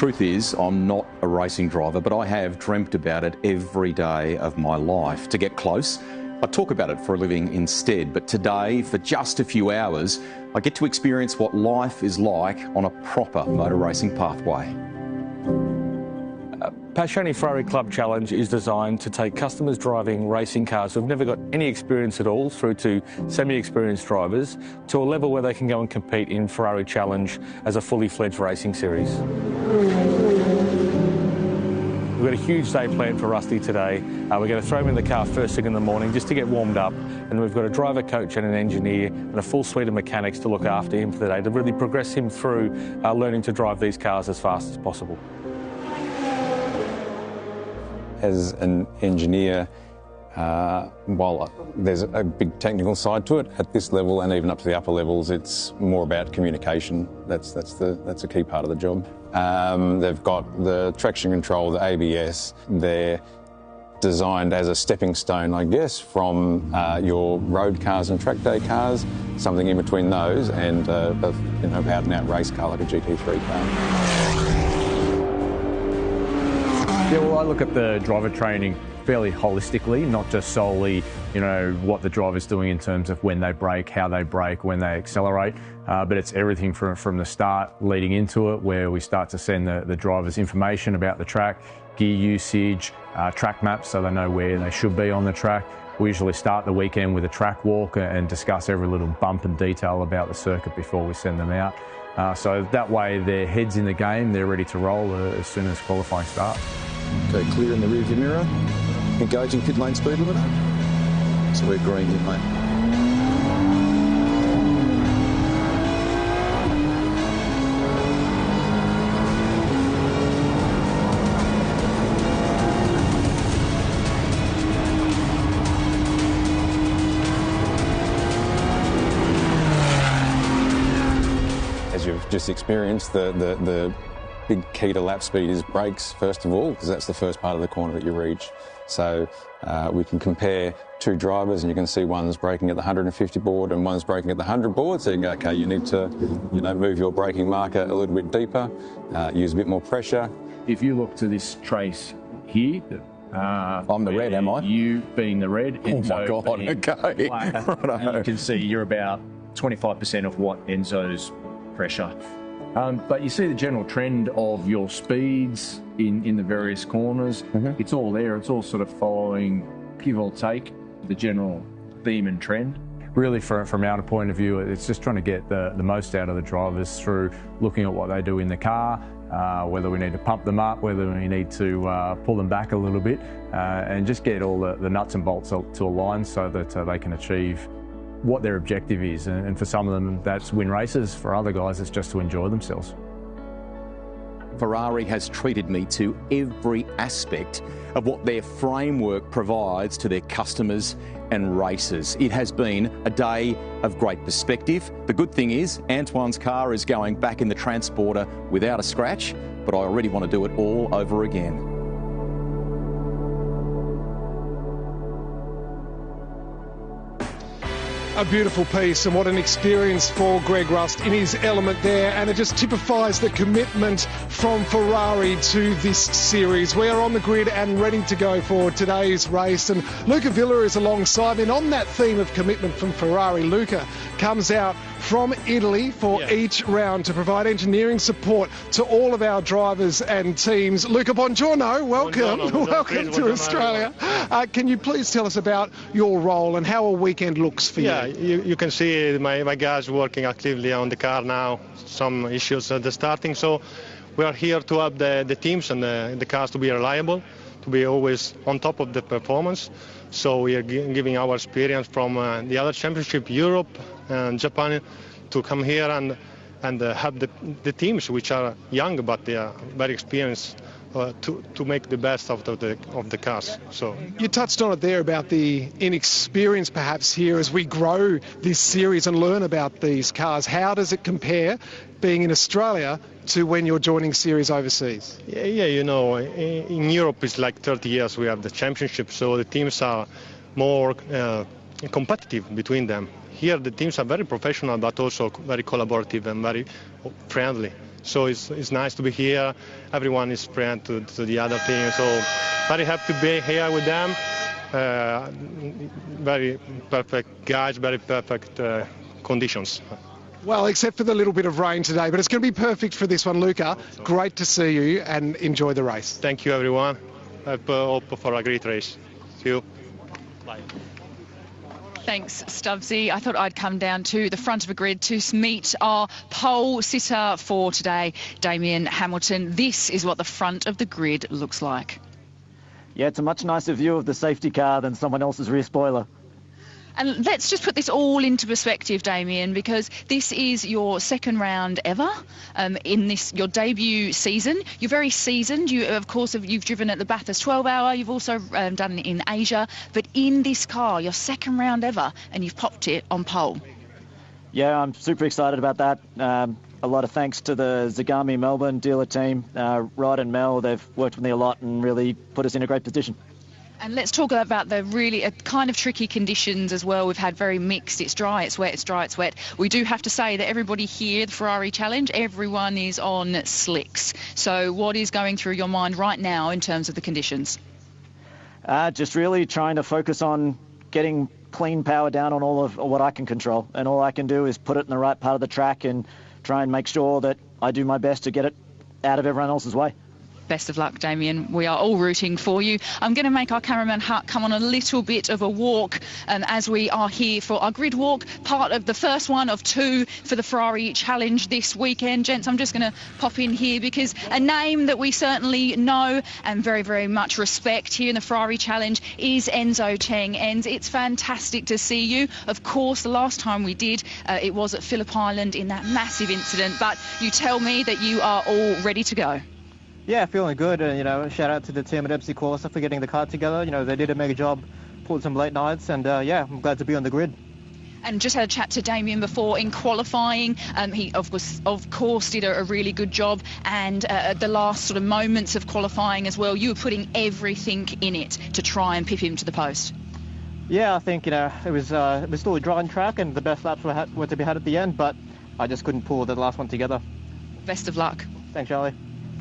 truth is, I'm not a racing driver, but I have dreamt about it every day of my life. To get close, I talk about it for a living instead, but today, for just a few hours, I get to experience what life is like on a proper motor racing pathway. Passione Ferrari Club Challenge is designed to take customers driving racing cars who've never got any experience at all through to semi-experienced drivers to a level where they can go and compete in Ferrari Challenge as a fully fledged racing series. We've got a huge day planned for Rusty today. We're going to throw him in the car first thing in the morning just to get warmed up, and we've got a driver, coach and an engineer and a full suite of mechanics to look after him for the day to really progress him through learning to drive these cars as fast as possible. As an engineer, while there's a big technical side to it, at this level and even up to the upper levels, it's more about communication. That's a key part of the job. They've got the traction control, the ABS. They're designed as a stepping stone, I guess, from your road cars and track day cars, something in between those, and out and out race car like a GT3 car. Yeah, well, I look at the driver training fairly holistically, not just solely, what the driver's doing in terms of when they brake, how they brake, when they accelerate, but it's everything from the start leading into it, where we start to send the drivers information about the track, gear usage, track maps so they know where they should be on the track. We usually start the weekend with a track walk and discuss every little bump and detail about the circuit before we send them out. So that way their head's in the game, they're ready to roll as soon as qualifying starts. Okay, clear in the rearview mirror. Engaging pit lane speed limit. So we're green here, mate. As you've just experienced, the big key to lap speed is brakes, first of all, because that's the first part of the corner that you reach. So we can compare two drivers and you can see one's braking at the 150 board and one's braking at the 100 board. So you can go, okay, you need to move your braking marker a little bit deeper, use a bit more pressure. If you look to this trace here, I'm the red, am I? You being the red. Oh my God, okay. And you can see you're about 25% of what Enzo's pressure. But you see the general trend of your speeds in the various corners. Mm-hmm. It's all there. It's all sort of following, give or take, the general theme and trend. Really, from our point of view, it's just trying to get the most out of the drivers through looking at what they do in the car, whether we need to pump them up, whether we need to pull them back a little bit, and just get all the nuts and bolts to align so that they can achieve what their objective is, and for some of them that's win races, for other guys it's just to enjoy themselves. Ferrari has treated me to every aspect of what their framework provides to their customers and racers. It has been a day of great perspective. The good thing is Antoine's car is going back in the transporter without a scratch, but I already want to do it all over again. A beautiful piece, and what an experience for Greg Rust in his element there, and it just typifies the commitment from Ferrari to this series. We are on the grid and ready to go for today's race, and Luca Villa is alongside me. And on that theme of commitment from Ferrari, Luca comes out from Italy for each round to provide engineering support to all of our drivers and teams. Luca, buongiorno, welcome. Buongiorno. Welcome to Australia. Can you please tell us about your role and how a weekend looks for you? Yeah, you can see my guys working actively on the car now. Some issues at the starting, so we are here to help the teams and the cars to be reliable, to be always on top of the performance. So we are giving our experience from the other championship, Europe and Japan, to come here and help the teams, which are young but they are very experienced, to make the best out of the cars. So you touched on it there about the inexperience perhaps here as we grow this series and learn about these cars. How does it compare being in Australia to when you're joining series overseas? Yeah, in Europe it's like 30 years we have the championship, so the teams are more competitive between them. Here the teams are very professional but also very collaborative and very friendly. So it's nice to be here. Everyone is friend to the other team. So very happy to be here with them. Very perfect guys, very perfect conditions. Well, except for the little bit of rain today, but it's going to be perfect for this one, Luca. Great to see you and enjoy the race. Thank you, everyone. I hope for a great race. See you. Bye. Thanks, Stubbsy. I thought I'd come down to the front of a grid to meet our pole sitter for today, Damien Hamilton. This is what the front of the grid looks like. Yeah, it's a much nicer view of the safety car than someone else's rear spoiler. And let's just put this all into perspective, Damien, because this is your second round ever in this your debut season. You're very seasoned. You, of course, you've driven at the Bathurst 12-hour. You've also done it in Asia. But in this car, your second round ever, and you've popped it on pole. Yeah, I'm super excited about that. A lot of thanks to the Zagami Melbourne dealer team. Rod and Mel, they've worked with me a lot and really put us in a great position. And let's talk about the really kind of tricky conditions as well. We've had very mixed. It's dry, it's wet, it's dry, it's wet. We do have to say that everybody here, the Ferrari Challenge, everyone is on slicks. So what is going through your mind right now in terms of the conditions? Just really trying to focus on getting clean power down on all of what I can control. And all I can do is put it in the right part of the track and try and make sure that I do my best to get it out of everyone else's way. Best of luck, Damien. We are all rooting for you. I'm going to make our cameraman Huck come on a little bit of a walk as we are here for our grid walk, part of the first one of two for the Ferrari Challenge this weekend. Gents, I'm just going to pop in here because a name that we certainly know and very, very much respect here in the Ferrari Challenge is Enzo Cheng. And it's fantastic to see you. Of course, the last time we did, it was at Phillip Island in that massive incident. But you tell me that you are all ready to go. Yeah, feeling good, and shout out to the team at MC Corsa for getting the car together. They did a mega job, pulled some late nights, and yeah, I'm glad to be on the grid. And just had a chat to Damien before in qualifying. He of course did a really good job, and at the last sort of moments of qualifying as well, you were putting everything in it to try and pip him to the post. Yeah, I think it was still a dry track, and the best laps were to be had at the end, but I just couldn't pull the last one together. Best of luck. Thanks, Charlie.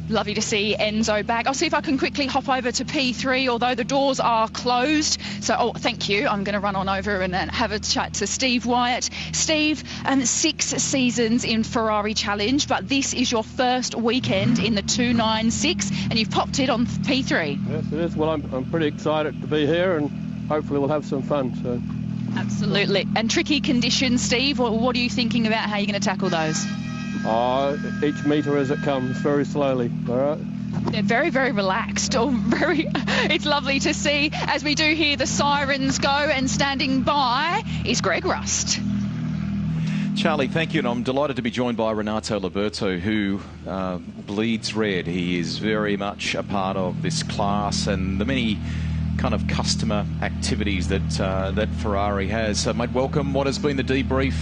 Lovely to see Enzo back. I'll see if I can quickly hop over to P3, although the doors are closed. So, thank you. I'm going to run on over and have a chat to Steve Wyatt. Steve, 6 seasons in Ferrari Challenge, but this is your first weekend in the 296, and you've popped it on P3. Yes, it is. Well, I'm pretty excited to be here, and hopefully we'll have some fun. So. Absolutely. And tricky conditions, Steve. What are you thinking about how you're going to tackle those? Each metre as it comes, very slowly, all right? They're very, very relaxed. It's lovely to see as we do hear the sirens go, and standing by is Greg Rust. Charlie, thank you, and I'm delighted to be joined by Renato Liberto, who bleeds red. He is very much a part of this class and the many kind of customer activities that Ferrari has. So, mate, welcome. What has been the debrief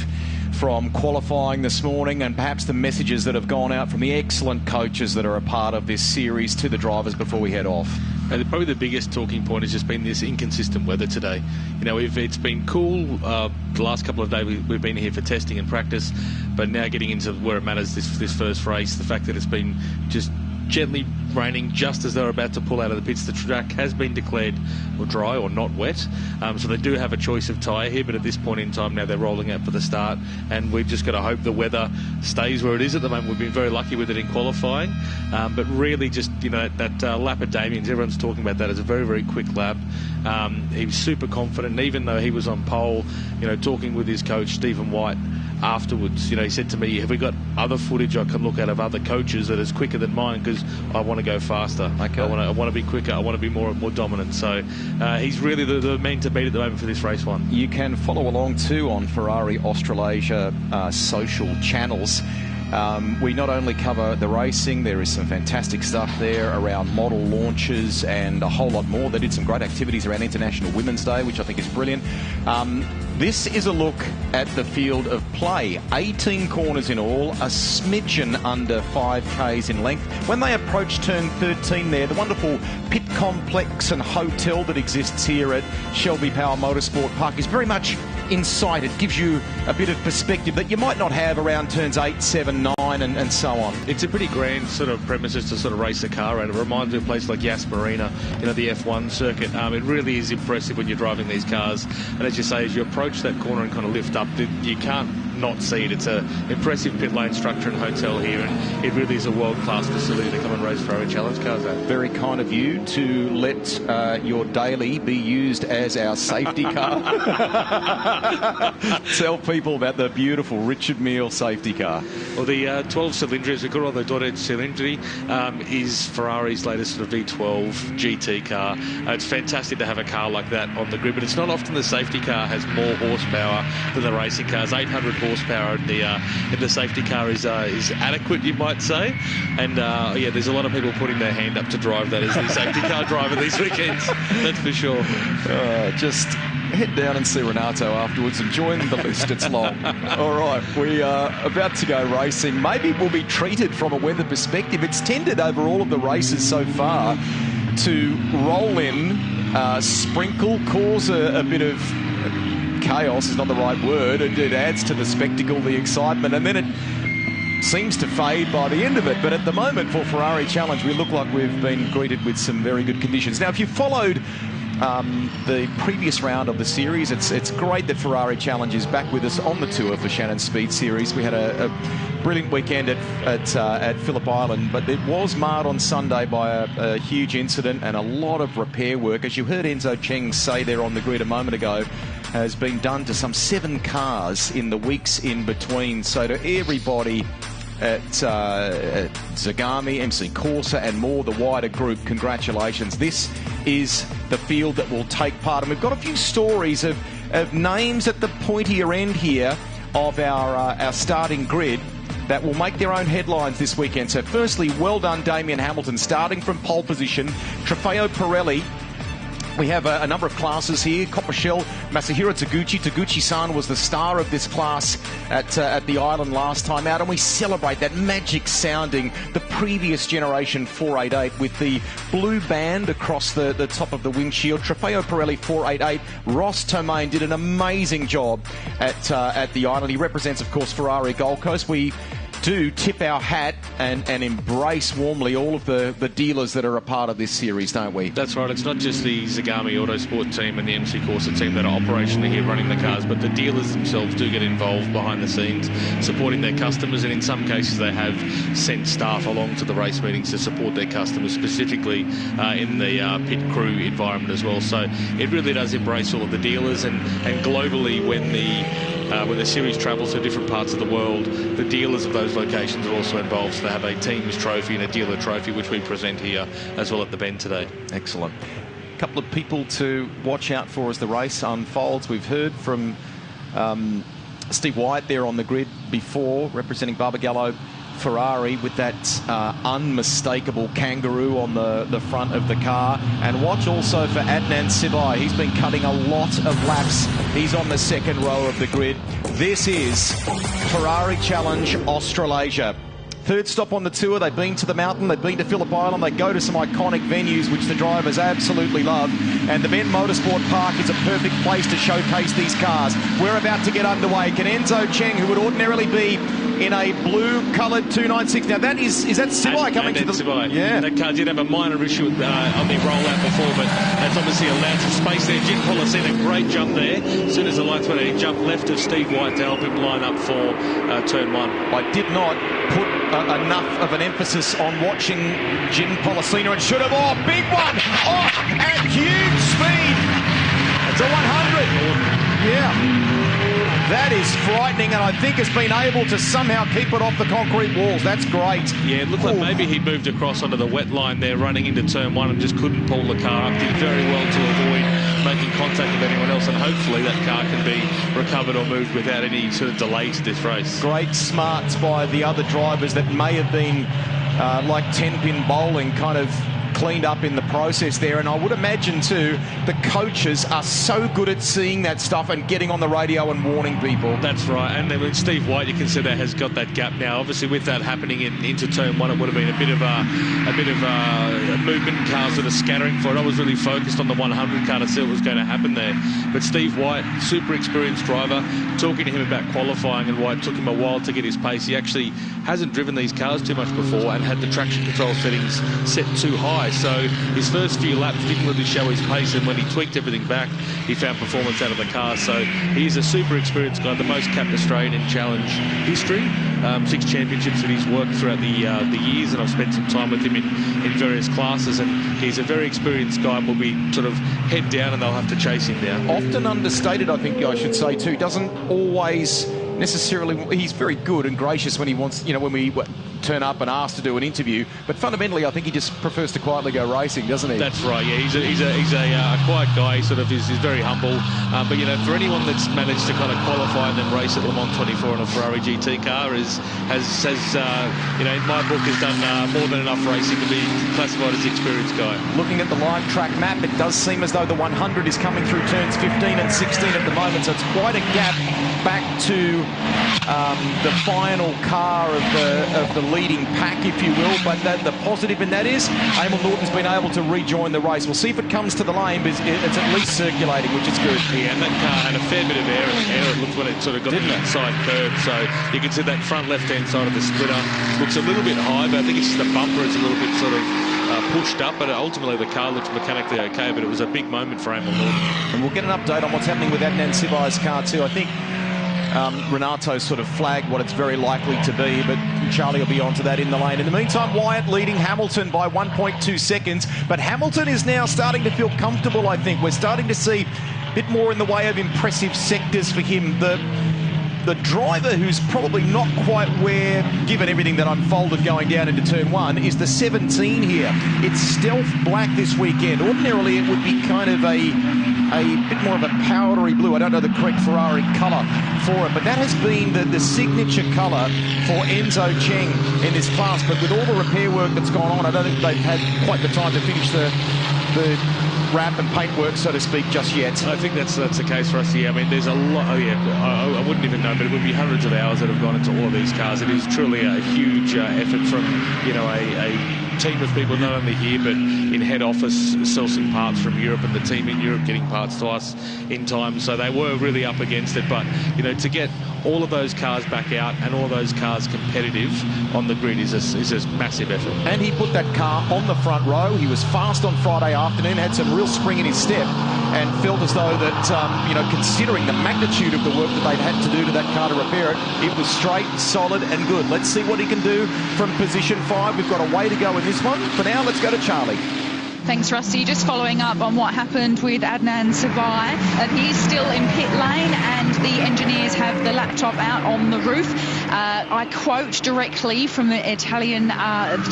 from qualifying this morning, and perhaps the messages that have gone out from the excellent coaches that are a part of this series to the drivers before we head off? Probably the biggest talking point has just been this inconsistent weather today. It's been cool the last couple of days. We've been here for testing and practice, but now getting into where it matters, this first race, the fact that it's been just gently raining just as they're about to pull out of the pits. The track has been declared dry or not wet, so they do have a choice of tyre here, but at this point in time now they're rolling out for the start, and we've just got to hope the weather stays where it is at the moment. We've been very lucky with it in qualifying, but really just that lap of Damien's, everyone's talking about that as a very, very quick lap. He was super confident, and even though he was on pole, talking with his coach Stephen White afterwards, he said to me, have we got other footage I can look at of other coaches that is quicker than mine, because I want to go faster. Okay. I want to be quicker. I want to be more dominant. So he's really the man to beat at the moment for this race one. You can follow along too on Ferrari Australasia social channels. We not only cover the racing, there is some fantastic stuff there around model launches and a whole lot more. They did some great activities around International Women's Day, which I think is brilliant. This is a look at the field of play. 18 corners in all, a smidgen under 5Ks in length. When they approach turn 13 there, the wonderful pit complex and hotel that exists here at Shelby Power Motorsport Park is very much insight. It gives you a bit of perspective that you might not have around turns 8, 7, 9 and so on. It's a pretty grand sort of premises to sort of race a car at. It reminds me of a place like Yas Marina, the F1 circuit. It really is impressive when you're driving these cars. And as you say, as you approach that corner and kind of lift up, you can't not see it. It's an impressive pit lane structure and hotel here, and it really is a world-class facility to come and race Ferrari Challenge cars at. Very kind of you to let your daily be used as our safety car. Tell people about the beautiful Richard Mille safety car. Well, the 12 cylinders, we call it the Dotted Cilindri, is Ferrari's latest sort of V12 GT car. It's fantastic to have a car like that on the grid, but it's not often the safety car has more horsepower than the racing cars. 800 horsepower in the safety car is adequate, you might say. And yeah, there's a lot of people putting their hand up to drive that as the safety car driver these weekends. That's for sure. Just head down and see Renato afterwards and join the list. It's long. All right, we are about to go racing. Maybe we'll be treated from a weather perspective. It's tended over all of the races so far to roll in, sprinkle, cause a bit of chaos is not the right word. It adds to the spectacle, the excitement, and then it seems to fade by the end of it. But at the moment for Ferrari Challenge, we look like we've been greeted with some very good conditions. Now, if you followed the previous round of the series, it's great that Ferrari Challenge is back with us on the tour for Shannon's Speed Series. We had a brilliant weekend at Phillip Island, but it was marred on Sunday by a huge incident and a lot of repair work. As you heard Enzo Cheng say there on the grid a moment ago, has been done to some 7 cars in the weeks in between. So to everybody at Zagami, MC Corsa and more, the wider group, congratulations. This is the field that will take part. And we've got a few stories of names at the pointier end here of our starting grid that will make their own headlines this weekend. So firstly, well done Damien Hamilton, starting from pole position. Trofeo Pirelli. We have a number of classes here. Coppershell, Masahiro Taguchi. Taguchi-san was the star of this class at the island last time out, and we celebrate that magic sounding, the previous generation 488 with the blue band across the top of the windshield. Trofeo Pirelli 488. Ross Tomaine did an amazing job at the island. He represents, of course, Ferrari Gold Coast. We do tip our hat and embrace warmly all of the dealers that are a part of this series, don't we? That's right. It's not just the Zagami Autosport team and the MC Corsa team that are operationally here running the cars, but the dealers themselves do get involved behind the scenes, supporting their customers, and in some cases they have sent staff along to the race meetings to support their customers, specifically in the pit crew environment as well. So it really does embrace all of the dealers, and globally when the series travels to different parts of the world, the dealers of those locations are also involved. So they have a team's trophy and a dealer trophy, which we present here as well at the Bend today. Excellent. A couple of people to watch out for as the race unfolds. We've heard from Steve Wyatt there on the grid before, representing Barbagallo Ferrari, with that unmistakable kangaroo on the front of the car. And watch also for Adnan Sibai. He's been cutting a lot of laps. He's on the second row of the grid. This is Ferrari Challenge Australasia. Third stop on the tour. They've been to the mountain, they've been to Phillip Island, they go to some iconic venues which the drivers absolutely love, and the Bend Motorsport Park is a perfect place to showcase these cars. We're about to get underway. Can Enzo Cheng, who would ordinarily be in a blue-coloured 296, now that is that Sibai coming to the... Sibai. Yeah. That car did have a minor issue on the rollout before, but that's obviously allowed some space there. Jim Policena, a great jump there. As soon as the lights went out, he jumped left of Steve White to help him line up for turn 1. I did not put enough of an emphasis on watching Jim Policena, and should have. Oh, big one! Oh, at huge speed! It's a 100. Yeah. That is frightening, and I think has been able to somehow keep it off the concrete walls. That's great. Yeah, it looked like maybe he moved across onto the wet line there, running into turn 1, and just couldn't pull the car up. Did very well to avoid making contact with anyone else, and hopefully that car can be recovered or moved without any sort of delay to this race. Great smarts by the other drivers that may have been like 10-pin bowling, kind of cleaned up in the process there. And I would imagine, too, the coaches are so good at seeing that stuff and getting on the radio and warning people. That's right. And then with Steve White, you can see that has got that gap now. Obviously, with that happening into turn one, it would have been a bit of a movement in cars that are scattering for it. I was really focused on the 100 car to see what was going to happen there. But Steve White, super experienced driver, talking to him about qualifying and why it took him a while to get his pace. He actually hasn't driven these cars too much before and had the traction control settings set too high. So his first few laps didn't really show his pace, and when he tweaked everything back, he found performance out of the car. So he's a super experienced guy, the most capped Australian in Challenge history. 6 championships that he's worked throughout the years, and I've spent some time with him in various classes, and he's a very experienced guy and will be sort of head down and they'll have to chase him down. Often understated, I think I should say too. Doesn't always necessarily, he's very good and gracious when he wants, you know, when we turn up and ask to do an interview, but fundamentally I think he just prefers to quietly go racing, doesn't he? That's right, yeah. He's a quiet guy. He sort of is very humble, but you know, for anyone that's managed to kind of qualify and then race at Le Mans 24 on a Ferrari GT car has you know, in my book has done more than enough racing to be classified as an experienced guy. Looking at the live track map, it does seem as though the 100 is coming through turns 15 and 16 at the moment, so it's quite a gap back to the final car of the leading pack, if you will. But the positive in that is Emil Norton's been able to rejoin the race. We'll see if it comes to the lane, but it's at least circulating, which is good. Yeah, and that car had a fair bit of air in the air. It looked when it sort of got to the inside curve, so you can see that front left-hand side of the splitter looks a little bit high, but I think it's just the bumper is a little bit sort of pushed up, but ultimately the car looks mechanically okay. But it was a big moment for Emil Norton. And we'll get an update on what's happening with Adnan Sibai's car too. I think Renato sort of flagged what it's very likely to be, but Charlie will be on to that in the lane. In the meantime, Wyatt leading Hamilton by 1.2 seconds, but Hamilton is now starting to feel comfortable, I think. We're starting to see a bit more in the way of impressive sectors for him. The driver who's probably not quite where, given everything that unfolded going down into turn one, is the 17 here. It's stealth black this weekend. Ordinarily, it would be kind of a bit more of a powdery blue. I don't know the correct Ferrari colour for it, but that has been the signature colour for Enzo Cheng in this class. But with all the repair work that's gone on, I don't think they've had quite the time to finish the wrap and paintwork, so to speak, just yet. I think that's the case for us here. I mean, there's a lot. I wouldn't even know, but it would be hundreds of hours that have gone into all of these cars. It is truly a huge effort from, you know, a team of people, not only here but in head office, sourcing parts from Europe, and the team in Europe getting parts to us in time. So they were really up against it, but you know, to get all of those cars back out and all those cars competitive on the grid is a massive effort. And he put that car on the front row. He was fast on Friday afternoon, had some real spring in his step, and felt as though that, you know, considering the magnitude of the work that they've had to do to that car to repair it, it was straight, solid and good. Let's see what he can do from position 5. We've got a way to go in this one. For now, let's go to Charlie. Thanks, Rusty. Just following up on what happened with Adnan Sibai. He's still in pit lane and the engineers have the laptop out on the roof. I quote directly from the Italian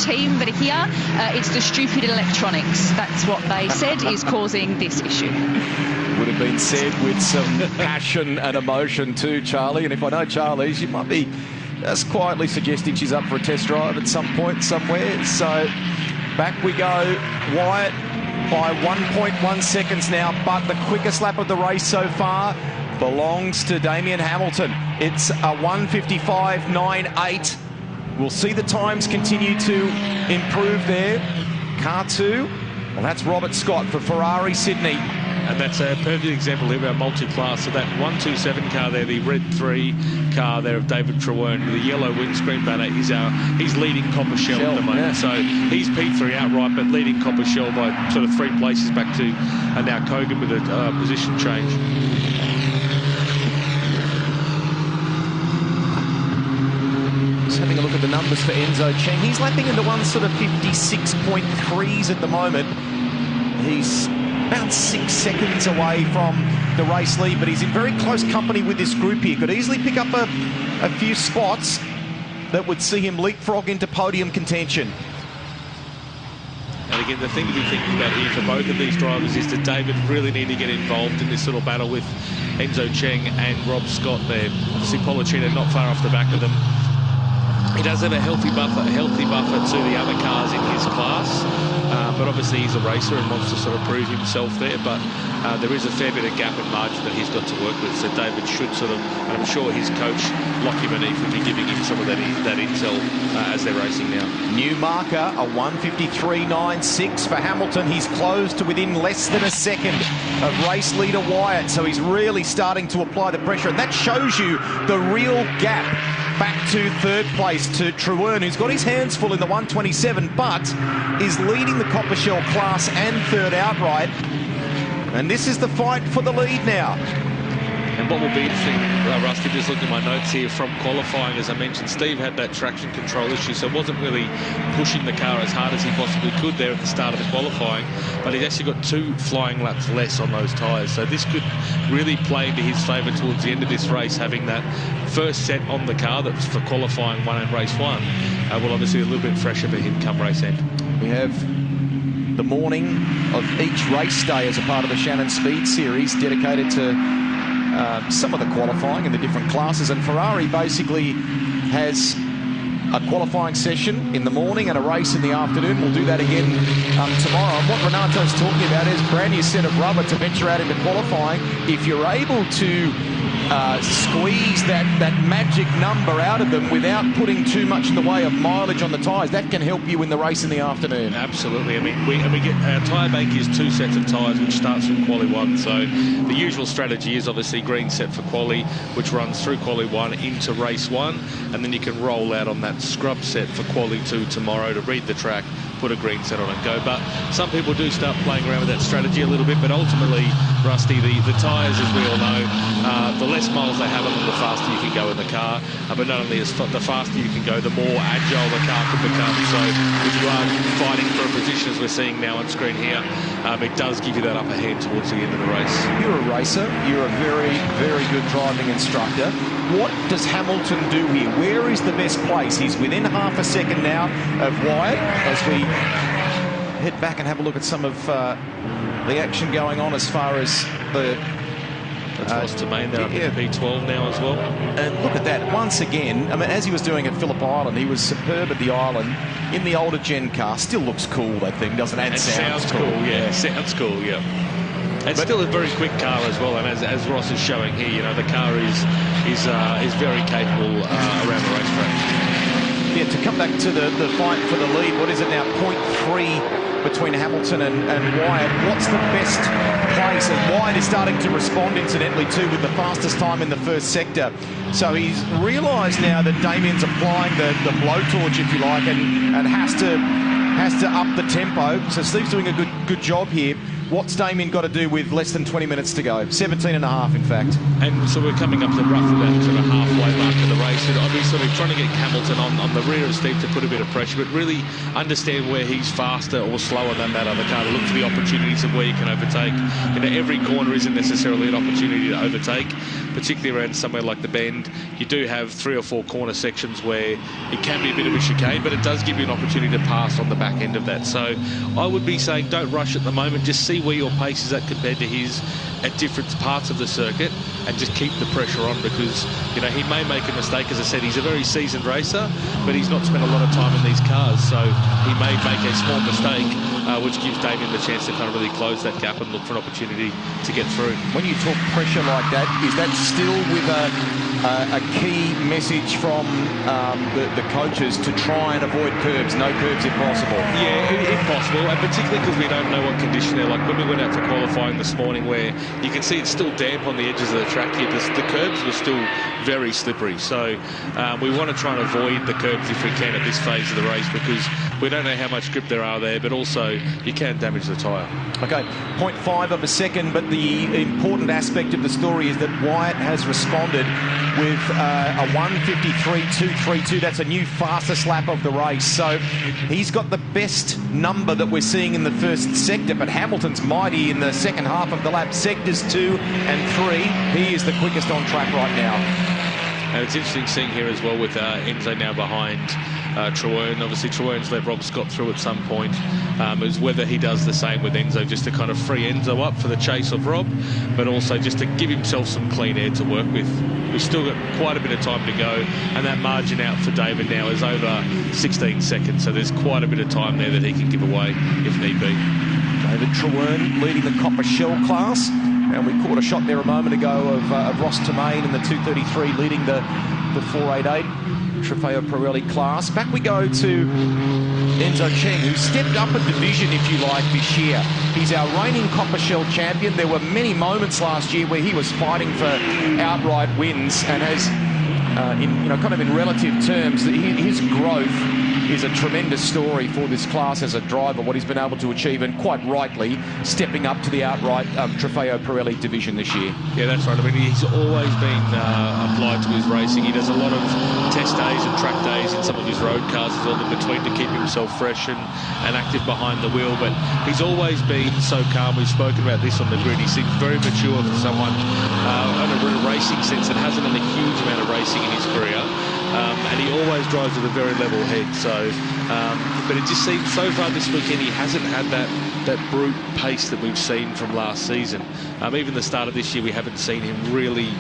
team that here, it's the stupid electronics. That's what they said is causing this issue. Would have been said with some passion and emotion too, Charlie. And if I know Charlie, she might be just quietly suggesting she's up for a test drive at some point somewhere. So back we go. Wyatt by 1.1 seconds now, but the quickest lap of the race so far belongs to Damien Hamilton. It's a 1:55.98. We'll see the times continue to improve there. Car 2, well, that's Robert Scott for Ferrari Sydney. And that's a perfect example here of our multi-class. So that 127 car there, the red 3 car there of David Trewern, the yellow windscreen banner, he's leading Copper Shell at the moment. Yeah. So he's P3 outright, but leading Copper Shell by sort of 3 places back to now Kogan with a position change. Just having a look at the numbers for Enzo Cheng. He's lapping in the one sort of 56.3s at the moment. He's about 6 seconds away from the race lead, but he's in very close company with this group here. Could easily pick up a few spots that would see him leapfrog into podium contention. And again, the thing to be thinking about here for both of these drivers is that David really need to get involved in this little battle with Enzo Cheng and Rob Scott there. Obviously, Pollicino not far off the back of them. He does have a healthy buffer to the other cars in his class, but obviously he's a racer and wants to sort of prove himself there. But there is a fair bit of gap and margin that he's got to work with. So David should sort of, and I'm sure his coach Lockie Manif will be giving him some of that intel as they're racing now. New marker, a 1:53.96 for Hamilton. He's closed to within less than a second of race leader Wyatt, so he's really starting to apply the pressure, and that shows you the real gap back to third place to Truern, who's got his hands full in the 1:27, but is leading the Copper Shell class and third outright. And this is the fight for the lead now. And what will be interesting, Rusty, just looking at my notes here from qualifying, as I mentioned, Steve had that traction control issue, so wasn't really pushing the car as hard as he possibly could there at the start of the qualifying, but he's actually got 2 flying laps less on those tyres, so this could really play into his favour towards the end of this race, having that first set on the car that's for qualifying 1 and race 1. Will obviously a little bit fresher for him come race end. We have the morning of each race day as a part of the Shannon Speed Series dedicated to some of the qualifying in the different classes, and Ferrari basically has a qualifying session in the morning and a race in the afternoon. We'll do that again tomorrow. And what Renato's talking about is a brand new set of rubber to venture out into qualifying. If you're able to squeeze that magic number out of them without putting too much in the way of mileage on the tyres, that can help you in the race in the afternoon. Absolutely. I mean, we get our tyre bank is 2 sets of tyres, which starts from quali 1. So the usual strategy is obviously green set for quali, which runs through quali 1 into race 1, and then you can roll out on that scrub set for quali 2 tomorrow to read the track, put a green set on and go. But some people do start playing around with that strategy a little bit, but ultimately, Rusty, the tyres, as we all know, the less miles they have on them, the faster you can go in the car. But not only the faster you can go, the more agile the car can become. So if you are fighting for a position, as we're seeing now on screen here, it does give you that upper hand towards the end of the race. You're a racer. You're a very, very good driving instructor. What does Hamilton do here? Where is the best place? He's within half a second now of Wyatt as we head back and have a look at some of the action going on as far as the... That's to main there, yeah. P12 now as well. And look at that, once again, I mean, as he was doing at Phillip Island, he was superb at the island in the older gen car. Still looks cool, that thing, doesn't it? And sounds cool, yeah. Sounds cool, yeah. It's still a very quick car as well, and as Ross is showing here, you know, the car is very capable around the racetrack. Yeah, to come back to the fight for the lead, what is it now, 0.3 between Hamilton and Wyatt. What's the best place? And Wyatt is starting to respond, incidentally, too, with the fastest time in the first sector. So he's realised now that Damien's applying the blowtorch, if you like, and has to up the tempo. So Steve's doing a good job here. What's Damien got to do with less than 20 minutes to go? 17 and a half, in fact. And so we're coming up to roughly that sort of halfway mark of the race. And I'll be sort of trying to get Hamilton on the rear of Steve to put a bit of pressure, but really understand where he's faster or slower than that other car, to look for the opportunities of where you can overtake. You know, every corner isn't necessarily an opportunity to overtake, particularly around somewhere like the Bend. You do have 3 or 4 corner sections where it can be a bit of a chicane, but it does give you an opportunity to pass on the back end of that. So I would be saying don't rush at the moment, just see where your pace is at compared to his at different parts of the circuit, and just keep the pressure on, because, you know, he may make a mistake. As I said, he's a very seasoned racer, but he's not spent a lot of time in these cars, so he may make a small mistake, which gives Damien the chance to kind of really close that gap and look for an opportunity to get through. When you talk pressure like that, is that still with a key message from the coaches to try and avoid curbs? No curbs if possible. Yeah, if possible, and particularly because we don't know what condition they're like. When we went out for qualifying this morning, where you can see it's still damp on the edges of the track here, the curbs were still very slippery. So we want to try and avoid the curbs if we can at this phase of the race, because we don't know how much grip there are there, but also you can damage the tyre. Okay, 0.5 of a second, but the important aspect of the story is that Wyatt has responded with a 1:53.232. That's a new fastest lap of the race. So he's got the best number that we're seeing in the first sector, but Hamilton's mighty in the second half of the lap. Sectors 2 and 3, he is the quickest on track right now. And it's interesting seeing here as well with Enzo now behind Truern. Obviously, Truern's let Rob Scott through at some point. It was whether he does the same with Enzo, just to kind of free Enzo up for the chase of Rob, but also just to give himself some clean air to work with. We've still got quite a bit of time to go, and that margin out for David now is over 16 seconds, so there's quite a bit of time there that he can give away if need be. David Truern leading the copper shell class, and we caught a shot there a moment ago of Ross Tremaine in the 233 leading the 488 Trofeo Pirelli class. Back we go to Enzo Cheng, who stepped up a division, if you like, this year. He's our reigning copper shell champion. There were many moments last year where he was fighting for outright wins, and has, in relative terms, his growth is a tremendous story for this class as a driver, what he's been able to achieve, and quite rightly stepping up to the outright Trofeo Pirelli division this year. Yeah, that's right. I mean, he's always been applied to his racing. He does a lot of test days and track days in some of his road cars as well in between to keep himself fresh and active behind the wheel, but he's always been so calm. We've spoken about this on the grid. He seems very mature for someone on a racing sense that hasn't done a huge amount of racing in his career. And he always drives with a very level head. So, but it just seems so far this weekend he hasn't had that brute pace that we've seen from last season. Even the start of this year, we haven't seen him really,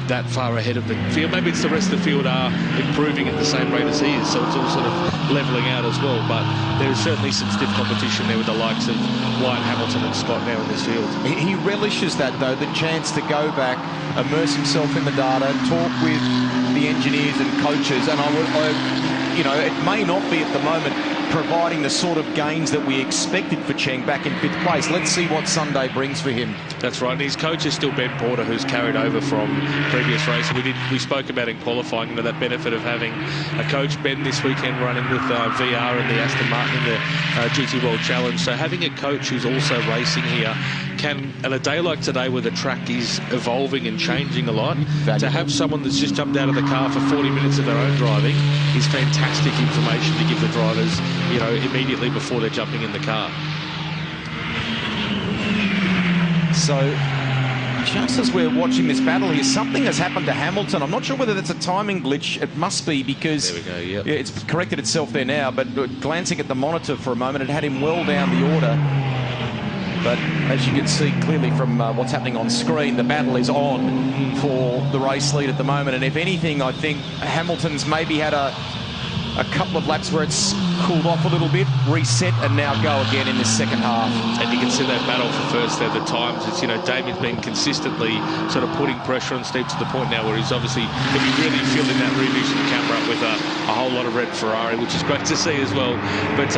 that far ahead of the field. Maybe it's the rest of the field are improving at the same rate as he is, so it's all sort of levelling out as well. But there is certainly some stiff competition there with the likes of Wyatt Hamilton and Scott now in this field. He relishes that, though, the chance to go back, immerse himself in the data, talk with the engineers and coaches, and it may not be at the moment providing the sort of gains that we expected for Cheng back in 5th place. Let's see what Sunday brings for him. That's right. And his coach is still Ben Porter, who's carried over from previous races. We spoke about in qualifying, that benefit of having a coach, Ben, this weekend running with VR and the Aston Martin in the GT World Challenge. So having a coach who's also racing here can, on a day like today where the track is evolving and changing a lot, to have someone that's just jumped out of the car for 40 minutes of their own driving is fantastic information to give the drivers, immediately before they're jumping in the car. So, just as we're watching this battle here, something has happened to Hamilton. I'm not sure whether that's a timing glitch. It must be, because there we go, yep. Yeah, it's corrected itself there now, but glancing at the monitor for a moment, it had him well down the order. But as you can see clearly from what's happening on screen, the battle is on for the race lead at the moment. And if anything, I think Hamilton's maybe had a couple of laps where it's cooled off a little bit, reset, and now go again in this second half. And you can see that battle for first there, the times. It's, Damien's been consistently sort of putting pressure on Steve to the point now where he's obviously going to be really filling that rear vision camera up with a whole lot of red Ferrari, which is great to see as well. But,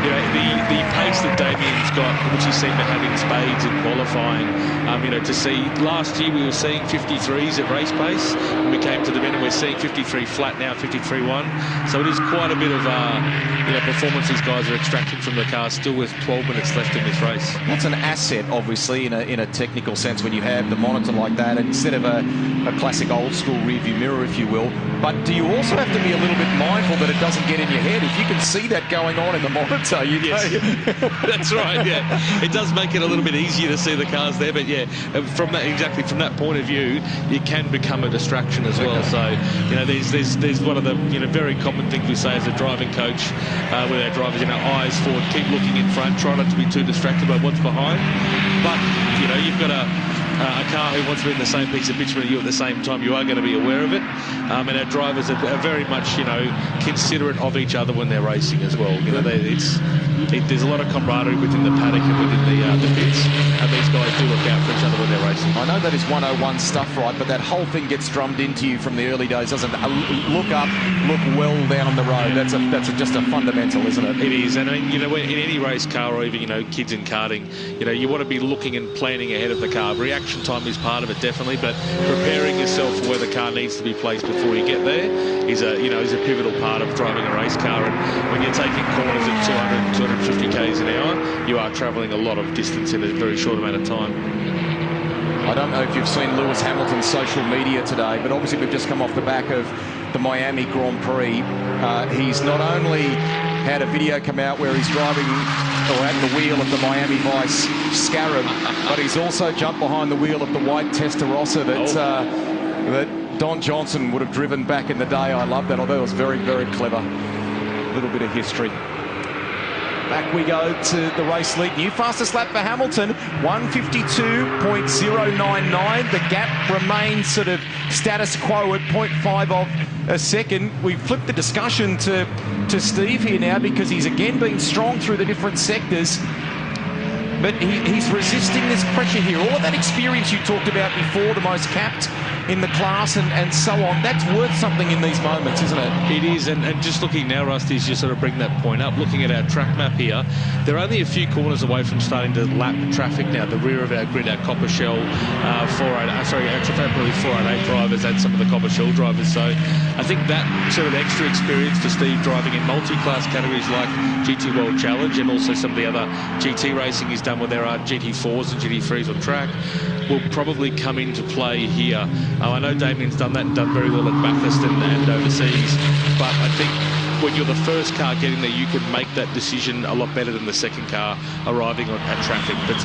the pace that Damien's got, which he seemed to have in spades in qualifying, to see, last year we were seeing 53s at race pace when we came to the event, and we're seeing 53 flat now, 53.1. So it is quite a bit of performance these guys are extracting from the car, still with 12 minutes left in this race. That's an asset, obviously, in a technical sense, when you have the monitor like that, instead of a classic old-school rear-view mirror, if you will. But do you also have to be a little bit mindful that it doesn't get in your head? If you can see that going on in the monitor, you yes. That's right, yeah. It does make it a little bit easier to see the cars there, but yeah, from that point of view, it can become a distraction as well. So, there's one of the, very common things we say as a driving coach with our drivers, eyes forward, keep looking in front, try not to be too distracted by what's behind. But, you've got a car who wants to be in the same piece of bitumen as you at the same time. You are going to be aware of it. And our drivers are very much, considerate of each other when they're racing as well. There's a lot of camaraderie within the paddock and within the pits, and these guys do look out for each other when they're racing. I know that is 101 stuff, right, but that whole thing gets drummed into you from the early days, doesn't it? Look up, look well down the road. That's just a fundamental, isn't it? It is, and in any race car, or even kids in karting, you want to be looking and planning ahead of the car. Reaction time is part of it, definitely, but preparing yourself for where the car needs to be placed before you get there is a pivotal part of driving a race car. And when you're taking corners at 250 k's an hour, you are travelling a lot of distance in a very short amount of time. I don't know if you've seen Lewis Hamilton's social media today, but obviously we've just come off the back of the Miami Grand Prix. He's not only had a video come out where he's driving or at the wheel of the Miami Vice Scarab, but he's also jumped behind the wheel of the white Testarossa that Don Johnson would have driven back in the day. I love that. I thought it was very, very clever. A little bit of history. Back we go to the race lead. New fastest lap for Hamilton, 152.099. The gap remains sort of status quo at 0.5 of a second. We flipped the discussion to Steve here now, because he's again been strong through the different sectors. But he's resisting this pressure here. All of that experience you talked about before, the most capped in the class and so on, that's worth something in these moments, isn't it? It is, and just looking now, Rusty, as you sort of bring that point up, looking at our track map here, they're only a few corners away from starting to lap traffic now. The rear of our grid, our Copper Shell our Trafalgar 488 drivers and some of the Copper Shell drivers. So I think that sort of extra experience to Steve driving in multi-class categories like GT World Challenge, and also some of the other GT racing he's done where there are GT4s and GT3s on track, will probably come into play here. I know Damien's done that and done very well at Bathurst and overseas, but I think when you're the first car getting there, you can make that decision a lot better than the second car arriving at traffic. But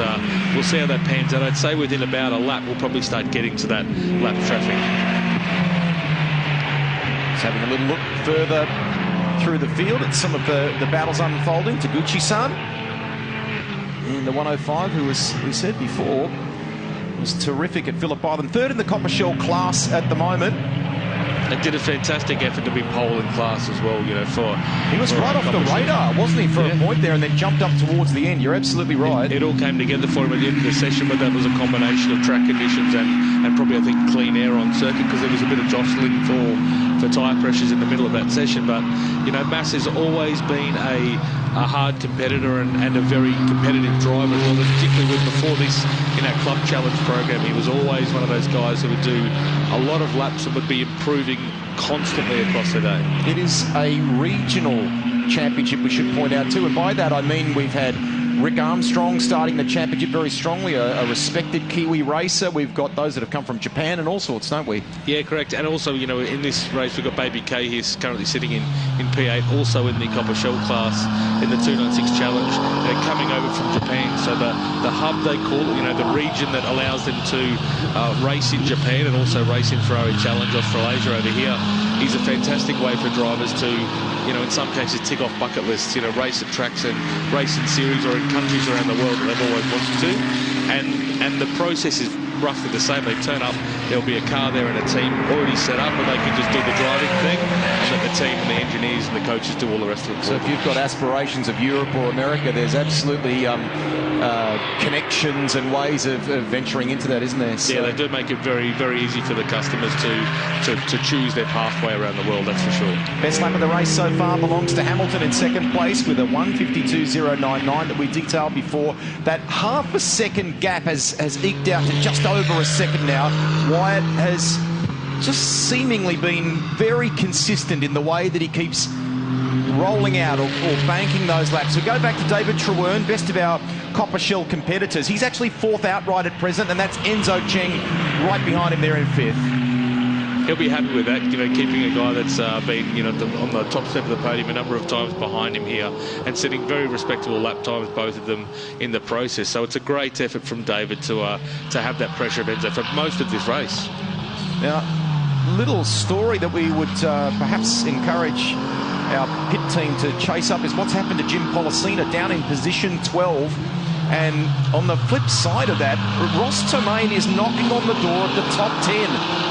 we'll see how that pans out. I'd say within about a lap, we'll probably start getting to that lap traffic. Just having a little look further through the field at some of the battles unfolding. Taguchi-san in the 105, who, as we said before, was terrific at Phillip Island. Third in the Copper Shell class at the moment. And did a fantastic effort to be pole in class as well, you know, he was right off the radar, wasn't he, for a point there, and then jumped up towards the end. You're absolutely right. It all came together for him at the end of the session, but that was a combination of track conditions and probably, I think, clean air on circuit, because there was a bit of jostling for tyre pressures in the middle of that session. But, you know, Mass has always been a hard competitor and a very competitive driver as well, particularly with before this in our club challenge program. He was always one of those guys who would do a lot of laps and would be improving constantly across the day. It is a regional championship, we should point out too, and by that I mean we've had Rick Armstrong starting the championship very strongly, a respected Kiwi racer. We've got those that have come from Japan and all sorts, don't we? Yeah, correct. And also, you know, in this race we've got Baby K here currently sitting in P8, also in the Copper Shell class in the 296 Challenge, coming over from Japan. So the hub, they call it, you know, the region that allows them to race in Japan and also race in Ferrari Challenge Australasia over here, is a fantastic way for drivers to, you know, in some cases tick off bucket lists, you know, race at tracks and race in series or in countries around the world that they've always wanted to. And the process is roughly the same. They turn up, there'll be a car there and a team already set up, and they can just do the driving thing, and let the team and the engineers and the coaches do all the rest of it. So if you've got aspirations of Europe or America, there's absolutely connections and ways of venturing into that, isn't there? So yeah, they do make it very, very easy for the customers to choose their pathway around the world, that's for sure. Best lap of the race so far belongs to Hamilton in second place with a 152.099 that we detailed before. That half a second gap has eked out to just over a second now. Wyatt has just seemingly been very consistent in the way that he keeps rolling out or banking those laps. So go back to David Trewern, best of our Copper Shell competitors. He's actually fourth outright at present, and that's Enzo Cheng right behind him there in fifth. He'll be happy with that, you know, keeping a guy that's been, you know, on the top step of the podium a number of times behind him here, and setting very respectable lap times, both of them, in the process. So it's a great effort from David to have that pressure of Enzo for most of this race. Now, little story that we would perhaps encourage our pit team to chase up is what's happened to Jim Policina down in position 12. And on the flip side of that, Ross Termaine is knocking on the door of the top 10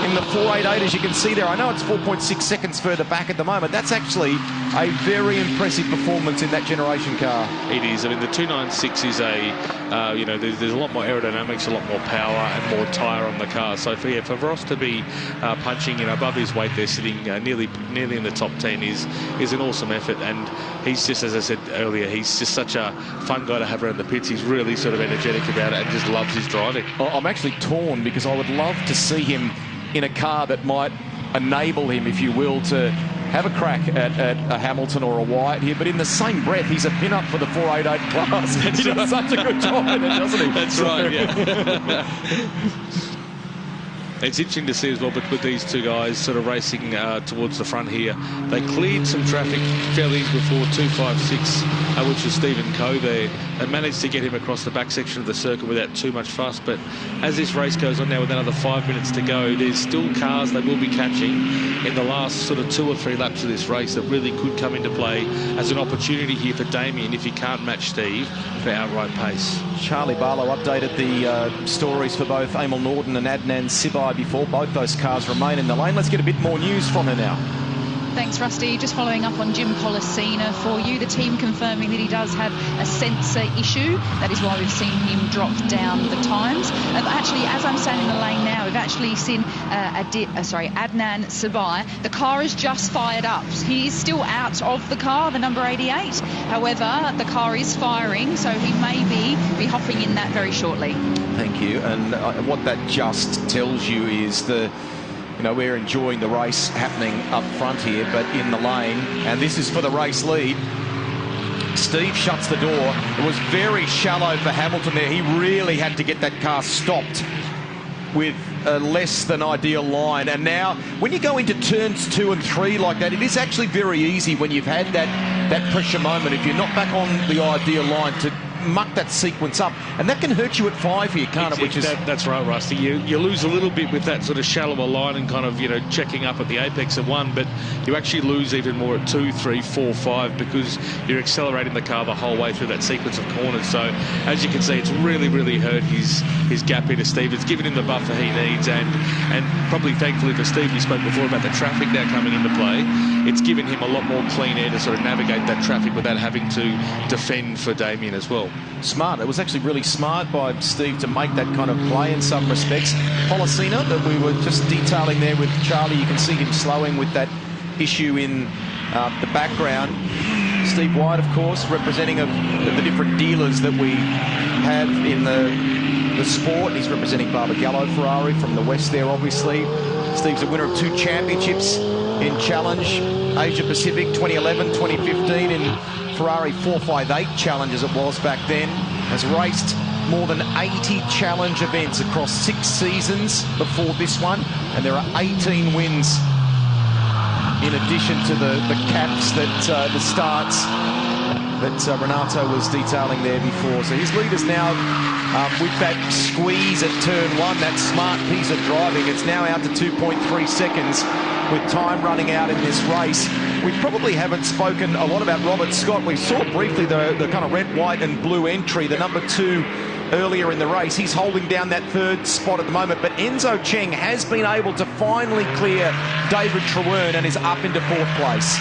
in the 488, as you can see there. I know it's 4.6 seconds further back at the moment. That's actually a very impressive performance in that generation car. It is. I mean, the 296 is you know, there's a lot more aerodynamics, a lot more power and more tyre on the car. So for Ross to be punching, you know, above his weight there, sitting nearly in the top 10 is an awesome effort. And he's just, as I said earlier, he's just such a fun guy to have around the pits. He's really sort of energetic about it and just loves his driving. I'm actually torn, because I would love to see him in a car that might enable him, if you will, to have a crack at a Hamilton or a Wyatt here, but in the same breath, he's a pin-up for the 488 class. He does such a good job in it, doesn't he? That's right, yeah. It's interesting to see as well, but with these two guys sort of racing towards the front here, they cleared some traffic fairly before 256, which was Stephen Coe there. They managed to get him across the back section of the circuit without too much fuss, but as this race goes on now with another 5 minutes to go, there's still cars they will be catching in the last sort of 2 or 3 laps of this race that really could come into play as an opportunity here for Damien if he can't match Steve for outright pace. Charlie Barlow updated the stories for both Emil Norton and Adnan Sibai before both those cars remain in the lane. Let's get a bit more news from her now. Thanks, Rusty. Just following up on Jim Policina for you. The team confirming that he does have a sensor issue. That is why we've seen him drop down the times. Actually, as I'm standing in the lane now, we've actually seen Adnan Sibai. The car is just fired up. He is still out of the car, the number 88. However, the car is firing, so he may be hopping in that very shortly. Thank you. And what that just tells you is we're enjoying the race happening up front here, but in the lane, and this is for the race lead. Steve shuts the door. It was very shallow for Hamilton there. He really had to get that car stopped with a less than ideal line. And now, when you go into turns 2 and 3 like that, it is actually very easy when you've had that pressure moment, if you're not back on the ideal line, to muck that sequence up, and that can hurt you at 5 here, can't it? That's right, Rusty. You lose a little bit with that sort of shallower line and kind of checking up at the apex at 1, but you actually lose even more at 2, 3, 4, 5 because you're accelerating the car the whole way through that sequence of corners. So as you can see, it's really hurt his gap here to Steve. It's given him the buffer he needs, and probably thankfully for Steve, we spoke before about the traffic now coming into play. It's given him a lot more clean air to sort of navigate that traffic without having to defend for Damien as well. Smart. It was actually really smart by Steve to make that kind of play in some respects. Policina, that we were just detailing there with Charlie, you can see him slowing with that issue in the background. Steve White, of course, representing of the different dealers that we have in the sport. He's representing Barbagallo Ferrari from the west there, obviously. Steve's a winner of 2 championships in Challenge Asia Pacific, 2011, 2015 in Ferrari 458 Challenge as it was back then. Has raced more than 80 Challenge events across 6 seasons before this one, and there are 18 wins in addition to the caps that the starts that Renato was detailing there before. So his lead is now with that squeeze at turn 1, that smart piece of driving. It's now out to 2.3 seconds with time running out in this race. We probably haven't spoken a lot about Robert Scott. We saw briefly the kind of red, white and blue entry, the number 2 earlier in the race. He's holding down that 3rd spot at the moment, but Enzo Cheng has been able to finally clear David Trewern and is up into 4th place.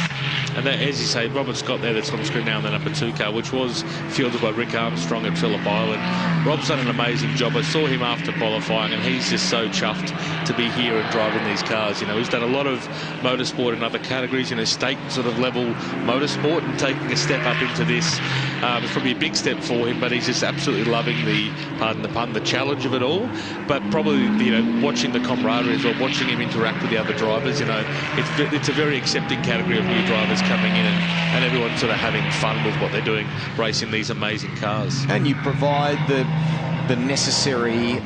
And that, as you say, Robert Scott there that's on the screen now in the number 2 car, which was fielded by Rick Armstrong at Phillip Island. Rob's done an amazing job. I saw him after qualifying, and he's just so chuffed to be here and driving these cars. He's done a lot of motorsport in other categories, state sort of level motorsport, and taking a step up into this. It's probably a big step for him, but he's just absolutely loving the, pardon the pun, the challenge of it all. But probably, watching the camaraderie as well, watching him interact with the other drivers, it's a very accepting category of new drivers coming in, and everyone's sort of having fun with what they're doing, racing these amazing cars. And you provide the necessary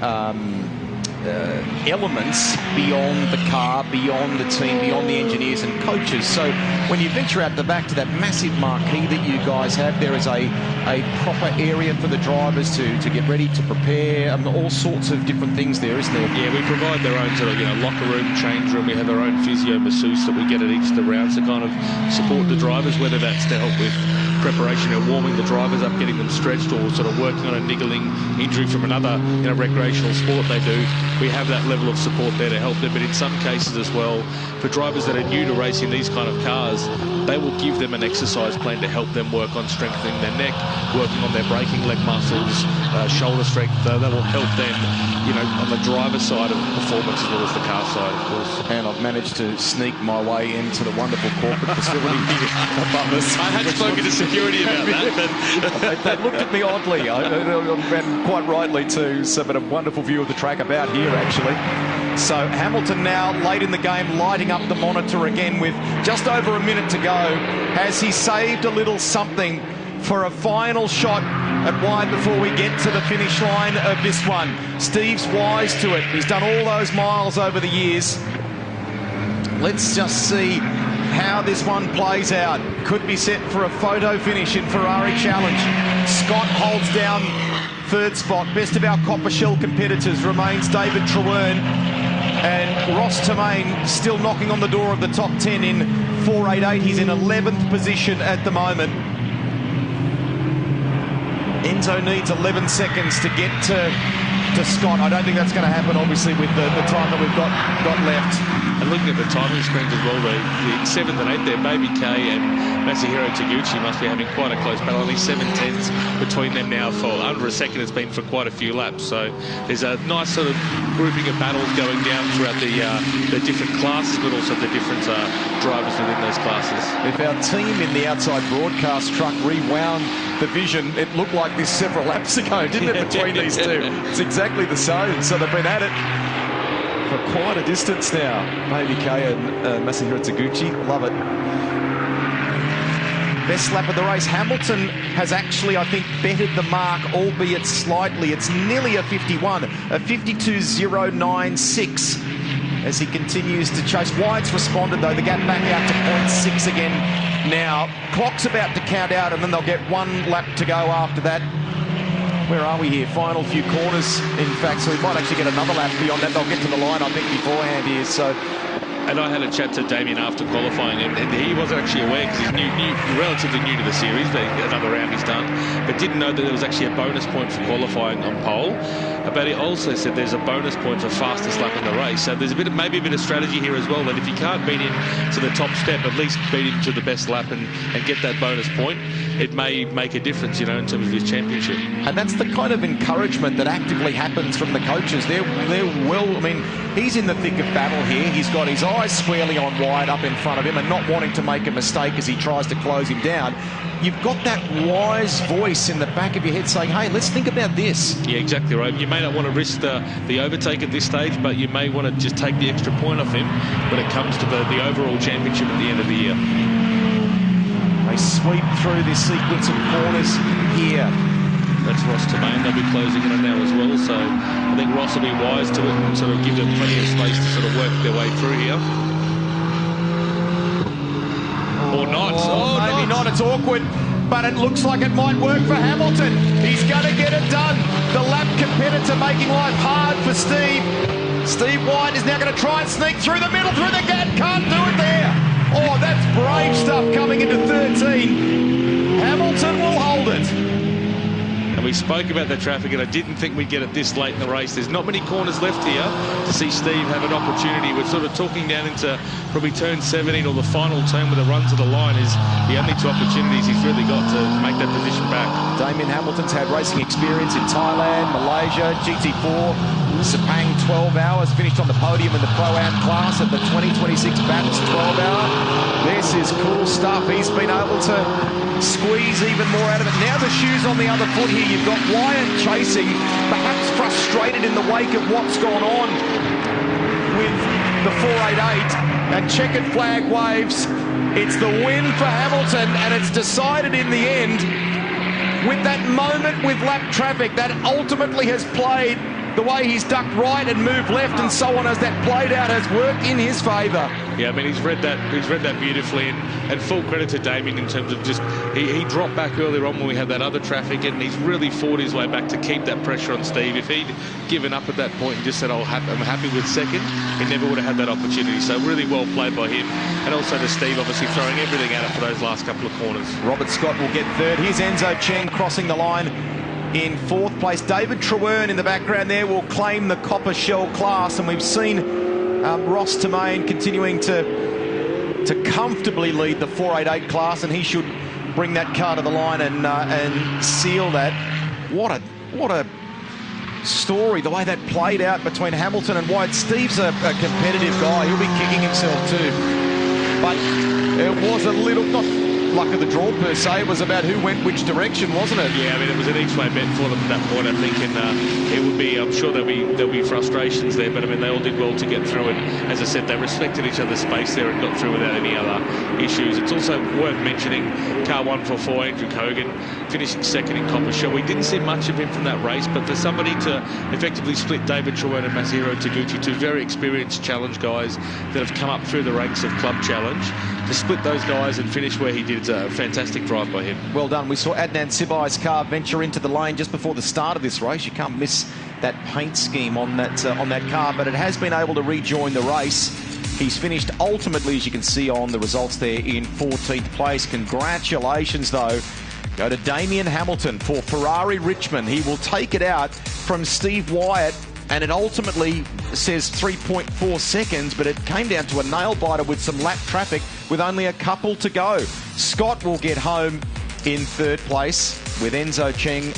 elements beyond the car, beyond the team, beyond the engineers and coaches. So when you venture out the back to that massive marquee that you guys have, there is a proper area for the drivers to get ready, to prepare, all sorts of different things there, isn't there? Yeah, we provide their own sort of locker room, change room. We have our own physio masseuse that we get at each of the rounds to kind of support the drivers, whether that's to help with preparation or warming the drivers up, getting them stretched, or sort of working on a niggling injury from another recreational sport they do. We have that level of support there to help them, but in some cases as well, for drivers that are new to racing these kind of cars, they will give them an exercise plan to help them work on strengthening their neck, working on their braking leg muscles, shoulder strength. They will help them, on the driver's side of performance as well as the car side, of course. And I've managed to sneak my way into the wonderful corporate facility above us. I had spoken to security about that, but they looked at me oddly, and quite rightly too. So, but a wonderful view of the track about here, actually. So Hamilton now late in the game, lighting up the monitor again with just over a minute to go. Has he saved a little something for a final shot at Wyatt before we get to the finish line of this one. Steve's wise to it. He's done all those miles over the years. Let's just see how this one plays out. Could be set for a photo finish in Ferrari Challenge. Scott holds down third spot. Best of our copper shell competitors remains David Trewern. And Ross Tamain still knocking on the door of the top 10 in 4.88. He's in 11th position at the moment. Enzo needs 11 seconds to get to Scott. I don't think that's going to happen, obviously, with the time that we've got left. And looking at the timing screens as well, the 7th and 8th there, Baby K and Masahiro Taguchi must be having quite a close battle. Only 7/10 between them now for under a second. It's been for quite a few laps. So there's a nice sort of grouping of battles going down throughout the different classes, but also the different drivers within those classes. If our team in the outside broadcast truck rewound the vision, it looked like this several laps ago, didn't it, between these two? It's exactly the same. So they've been at it for quite a distance now. Baby K and Masahiro Taguchi, love it. Best lap of the race. Hamilton has actually, I think, bettered the mark, albeit slightly. It's nearly a 51, a 52.096 as he continues to chase. Wyatt's responded, though. The gap back out to 0.6 again now. Clock's about to count out, and then they'll get one lap to go after that. Where are we here? Final few corners, in fact, so we might actually get another lap beyond that. They'll get to the line, I think, beforehand here, so... And I had a chat to Damien after qualifying, and he wasn't actually aware, because he's relatively new to the series, but another round he's done, but didn't know that there was actually a bonus point for qualifying on pole. But he also said there's a bonus point for fastest lap in the race. So there's maybe a bit of strategy here as well, that if you can't beat him to the top step, at least beat him to the best lap and get that bonus point. It may make a difference, in terms of his championship. And that's the kind of encouragement that actively happens from the coaches. They're well, I mean, he's in the thick of battle here. He's got his eyes squarely on Wyatt up in front of him and not wanting to make a mistake as he tries to close him down. You've got that wise voice in the back of your head saying, hey, let's think about this. Yeah, exactly right. You may not want to risk the overtake at this stage, but you may want to just take the extra point off him when it comes to the overall championship at the end of the year. They sweep through this sequence of corners here. That's Ross Tamain. They'll be closing in on now as well, so I think Ross will be wise to it and sort of give them plenty of space to sort of work their way through here. Or not. Oh, maybe not. It's awkward, but it looks like it might work for Hamilton. He's going to get it done. The lap competitor making life hard for Steve. Steve Wyatt is now going to try and sneak through the middle, through the gap. Can't do it there. Oh, that's brave stuff coming into 13. Hamilton will hold it. And we spoke about the traffic, and I didn't think we'd get it this late in the race. There's not many corners left here to see Steve have an opportunity. We're sort of talking down into probably turn 17, or the final turn where the run to the line is the only two opportunities he's really got to make that position back. Damien Hamilton's had racing experience in Thailand, Malaysia, GT4, Sepang 12 hours, finished on the podium in the Pro-Am class at the 2026 Bathurst 12 hour. This is cool stuff. He's been able to squeeze even more out of it. Now the shoe's on the other foot here. You've got Wyatt chasing, perhaps frustrated in the wake of what's gone on with the 488, and checkered flag waves. It's the win for Hamilton, and it's decided in the end with that moment with lap traffic that ultimately has played the way he's ducked right and moved left and so on, as that played out, has worked in his favour. Yeah, I mean, he's read that beautifully, and full credit to Damien in terms of just he dropped back earlier on when we had that other traffic, and he's really fought his way back to keep that pressure on Steve. If he'd given up at that point and just said, I'm happy with second, he never would have had that opportunity. So really well played by him, and also to Steve, obviously throwing everything at it for those last couple of corners. Robert Scott will get third. Here's Enzo Cheng crossing the line in fourth place. David Trewern in the background there will claim the copper shell class, and we've seen Ross Tamain continuing to comfortably lead the 488 class, and he should bring that car to the line and seal that. What a story, the way that played out between Hamilton and Wyatt. Steve's a competitive guy. He'll be kicking himself too, but it was a little, not luck of the draw per se. It was about who went which direction, wasn't it? Yeah, I mean, it was an each-way bet for them at that point, I think, and it would be, I'm sure there'll be frustrations there, but I mean, they all did well to get through it. As I said, they respected each other's space there and got through without any other issues. It's also worth mentioning car 144, Andrew Cogan, finishing second in Copper Shell. We didn't see much of him from that race, but for somebody to effectively split David Trewern and Masahiro Taguchi, two very experienced challenge guys that have come up through the ranks of Club Challenge, to split those guys and finish where he did, it's a fantastic drive by him. Well done. We saw Adnan Sibai's car venture into the lane just before the start of this race. You can't miss that paint scheme on that car, but it has been able to rejoin the race. He's finished ultimately, as you can see on the results there, in 14th place. Congratulations, though, go to Damien Hamilton for Ferrari Richmond. He will take it out from Steve Wyatt, and it ultimately says 3.4 seconds, but it came down to a nail-biter with some lap traffic with only a couple to go. Scott will get home in third place with Enzo Cheng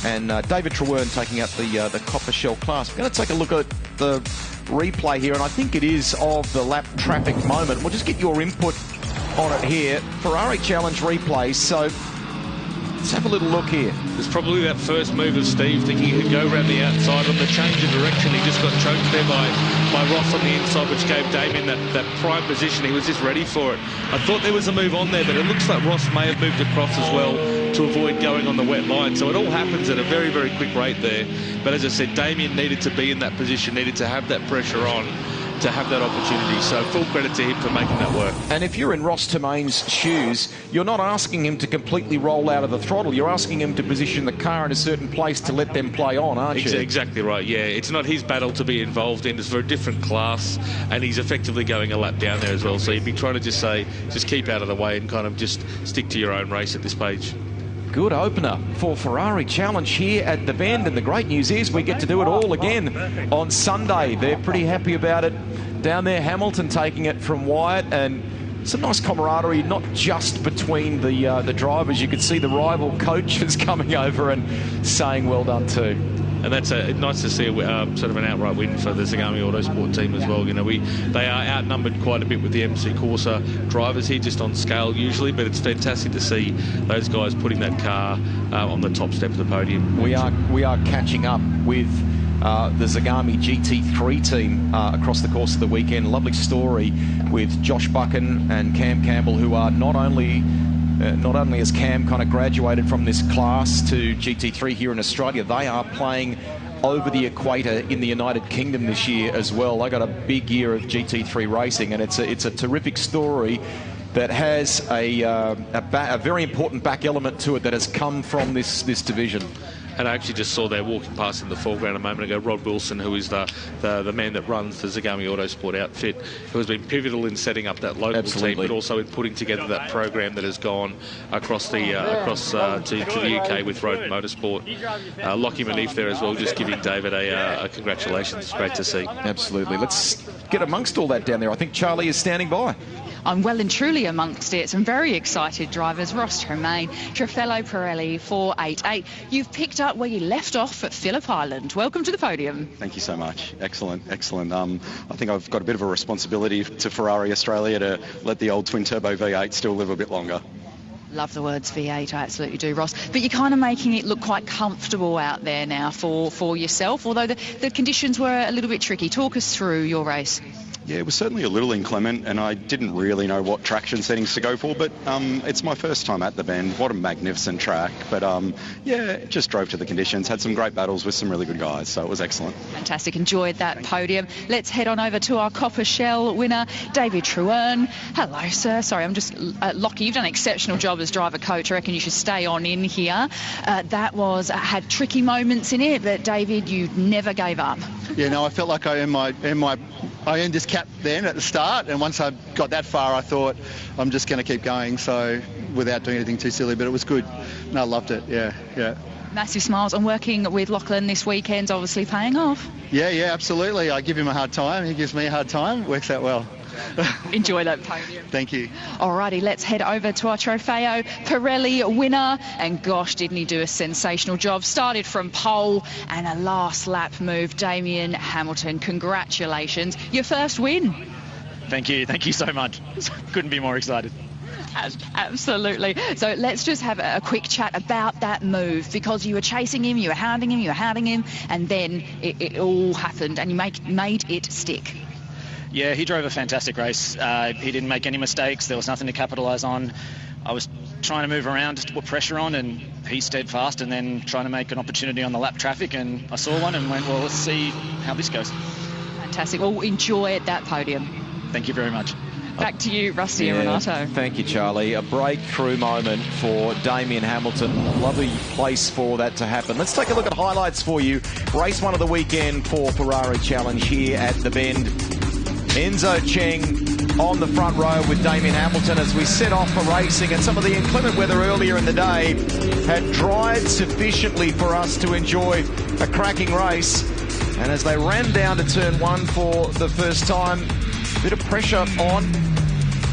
and David Trewern taking out the Copper Shell class. We're going to take a look at the replay here, and I think it is of the lap traffic moment. We'll just get your input on it here. Ferrari Challenge replay, so let's have a little look here. There's probably that first move of Steve thinking he could go around the outside. On the change of direction, he just got choked there by Ross on the inside, which gave Damien that prime position. He was just ready for it. I thought there was a move on there, but it looks like Ross may have moved across as well to avoid going on the wet line. So it all happens at a very, very quick rate there. But as I said, Damien needed to be in that position, needed to have that pressure on to have that opportunity. So full credit to him for making that work. And if you're in Ross Tomaine's shoes, you're not asking him to completely roll out of the throttle. You're asking him to position the car in a certain place to let them play on, aren't you? Exactly right, yeah. It's not his battle to be involved in. It's for a different class, and he's effectively going a lap down there as well. So you'd be trying to just keep out of the way and kind of just stick to your own race at this page. Good opener for Ferrari Challenge here at the Bend, and the great news is we get to do it all again on Sunday. They're pretty happy about it down there. Hamilton taking it from Wyatt, and some nice camaraderie, not just between the drivers. You could see the rival coaches coming over and saying well done too. And that's nice to see sort of an outright win for the Zagami Autosport team as well. You know, they are outnumbered quite a bit with the MC Corsa drivers here, just on scale usually, but it's fantastic to see those guys putting that car on the top step of the podium. We are catching up with the Zagami GT3 team across the course of the weekend. Lovely story with Josh Buchan and Cam Campbell, who are not only has Cam kind of graduated from this class to GT3 here in Australia, they are playing over the equator in the United Kingdom this year as well. They got a big year of GT3 racing, and it's a terrific story that has a very important back element to it that has come from this division. And I actually just saw there walking past in the foreground a moment ago, Rod Wilson, who is the man that runs the Zagami Autosport outfit, who has been pivotal in setting up that local team, but also in putting together that program that has gone across to the UK with Road Motorsport. Lockie Manif there as well, just giving David a congratulations. It's great to see. Absolutely. Let's get amongst all that down there. I think Charlie is standing by. I'm well and truly amongst it. Some very excited drivers. Ross Tremaine, Treffello Pirelli, 488. You've picked up where you left off at Phillip Island. Welcome to the podium. Thank you so much. Excellent, excellent. I think I've got a bit of a responsibility to Ferrari Australia to let the old twin-turbo V8 still live a bit longer. Love the words V8, I absolutely do, Ross. But you're kind of making it look quite comfortable out there now for yourself, although the conditions were a little bit tricky. Talk us through your race. Yeah, it was certainly a little inclement, and I didn't really know what traction settings to go for, but it's my first time at the Bend. What a magnificent track. But yeah, just drove to the conditions, had some great battles with some really good guys, so it was excellent. Fantastic. Enjoyed that podium. Let's head on over to our Copper Shell winner, David Trewern. Hello, sir. Sorry, I'm just... Lockie, you've done an exceptional job as driver coach. I reckon you should stay on in here. That had tricky moments in it, but David, you never gave up. Yeah, no, I felt like I earned this cap then at the start, and once I got that far I thought I'm just going to keep going, so without doing anything too silly, but it was good. No, I loved it. Yeah. Massive smiles, and working with Lachlan this weekend's obviously paying off. Yeah, absolutely. I give him a hard time, he gives me a hard time. Works out well. Enjoy that podium. Thank you. Alrighty, let's head over to our Trofeo Pirelli winner, and gosh, didn't he do a sensational job. Started from pole and a last lap move. Damien Hamilton, congratulations, your first win. Thank you so much. Couldn't be more excited. Absolutely. So let's just have a quick chat about that move, because you were chasing him, you were hounding him, and then it all happened and you made it stick. Yeah, he drove a fantastic race. He didn't make any mistakes. There was nothing to capitalise on. I was trying to move around just to put pressure on, and he stayed fast and then trying to make an opportunity on the lap traffic, and I saw one and went, well, let's see how this goes. Fantastic. Well, enjoy that podium. Thank you very much. Back to you, Rusty and Renato. Thank you, Charlie. A breakthrough moment for Damien Hamilton. Lovely place for that to happen. Let's take a look at highlights for you. Race 1 of the weekend for Ferrari Challenge here at the Bend. Enzo Cheng on the front row with Damien Hamilton as we set off for racing, and some of the inclement weather earlier in the day had dried sufficiently for us to enjoy a cracking race. And as they ran down to turn 1 for the first time, a bit of pressure on.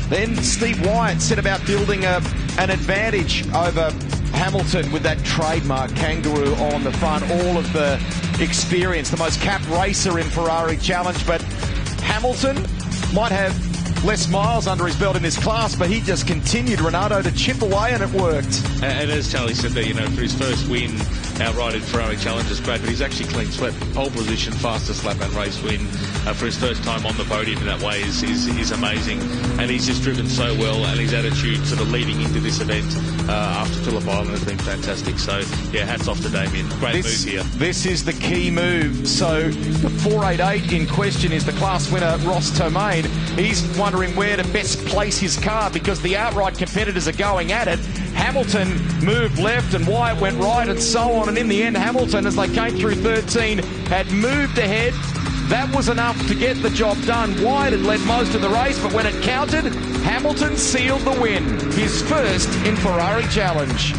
Then Steve Wyatt set about building an advantage over Hamilton with that trademark kangaroo on the front. All of the experience, the most capped racer in Ferrari Challenge, but Hamilton might have less miles under his belt in this class, but he just continued, Renato, to chip away, and it worked. And as Charlie said there, for his first win outright in Ferrari Challenge is great, but he's actually clean swept, pole position, fastest lap and race win for his first time on the podium in that way is amazing. And he's just driven so well, and his attitude sort of leading into this event after Phillip Island has been fantastic. So, yeah, hats off to Damien. Great move here. This is the key move. So the 488 in question is the class winner, Ross Tomaine. He's wondering where to best place his car because the outright competitors are going at it. Hamilton moved left and Wyatt went right and so on. And in the end, Hamilton, as they came through 13, had moved ahead. That was enough to get the job done. Wyatt had led most of the race, but when it counted, Hamilton sealed the win. His first in Ferrari Challenge.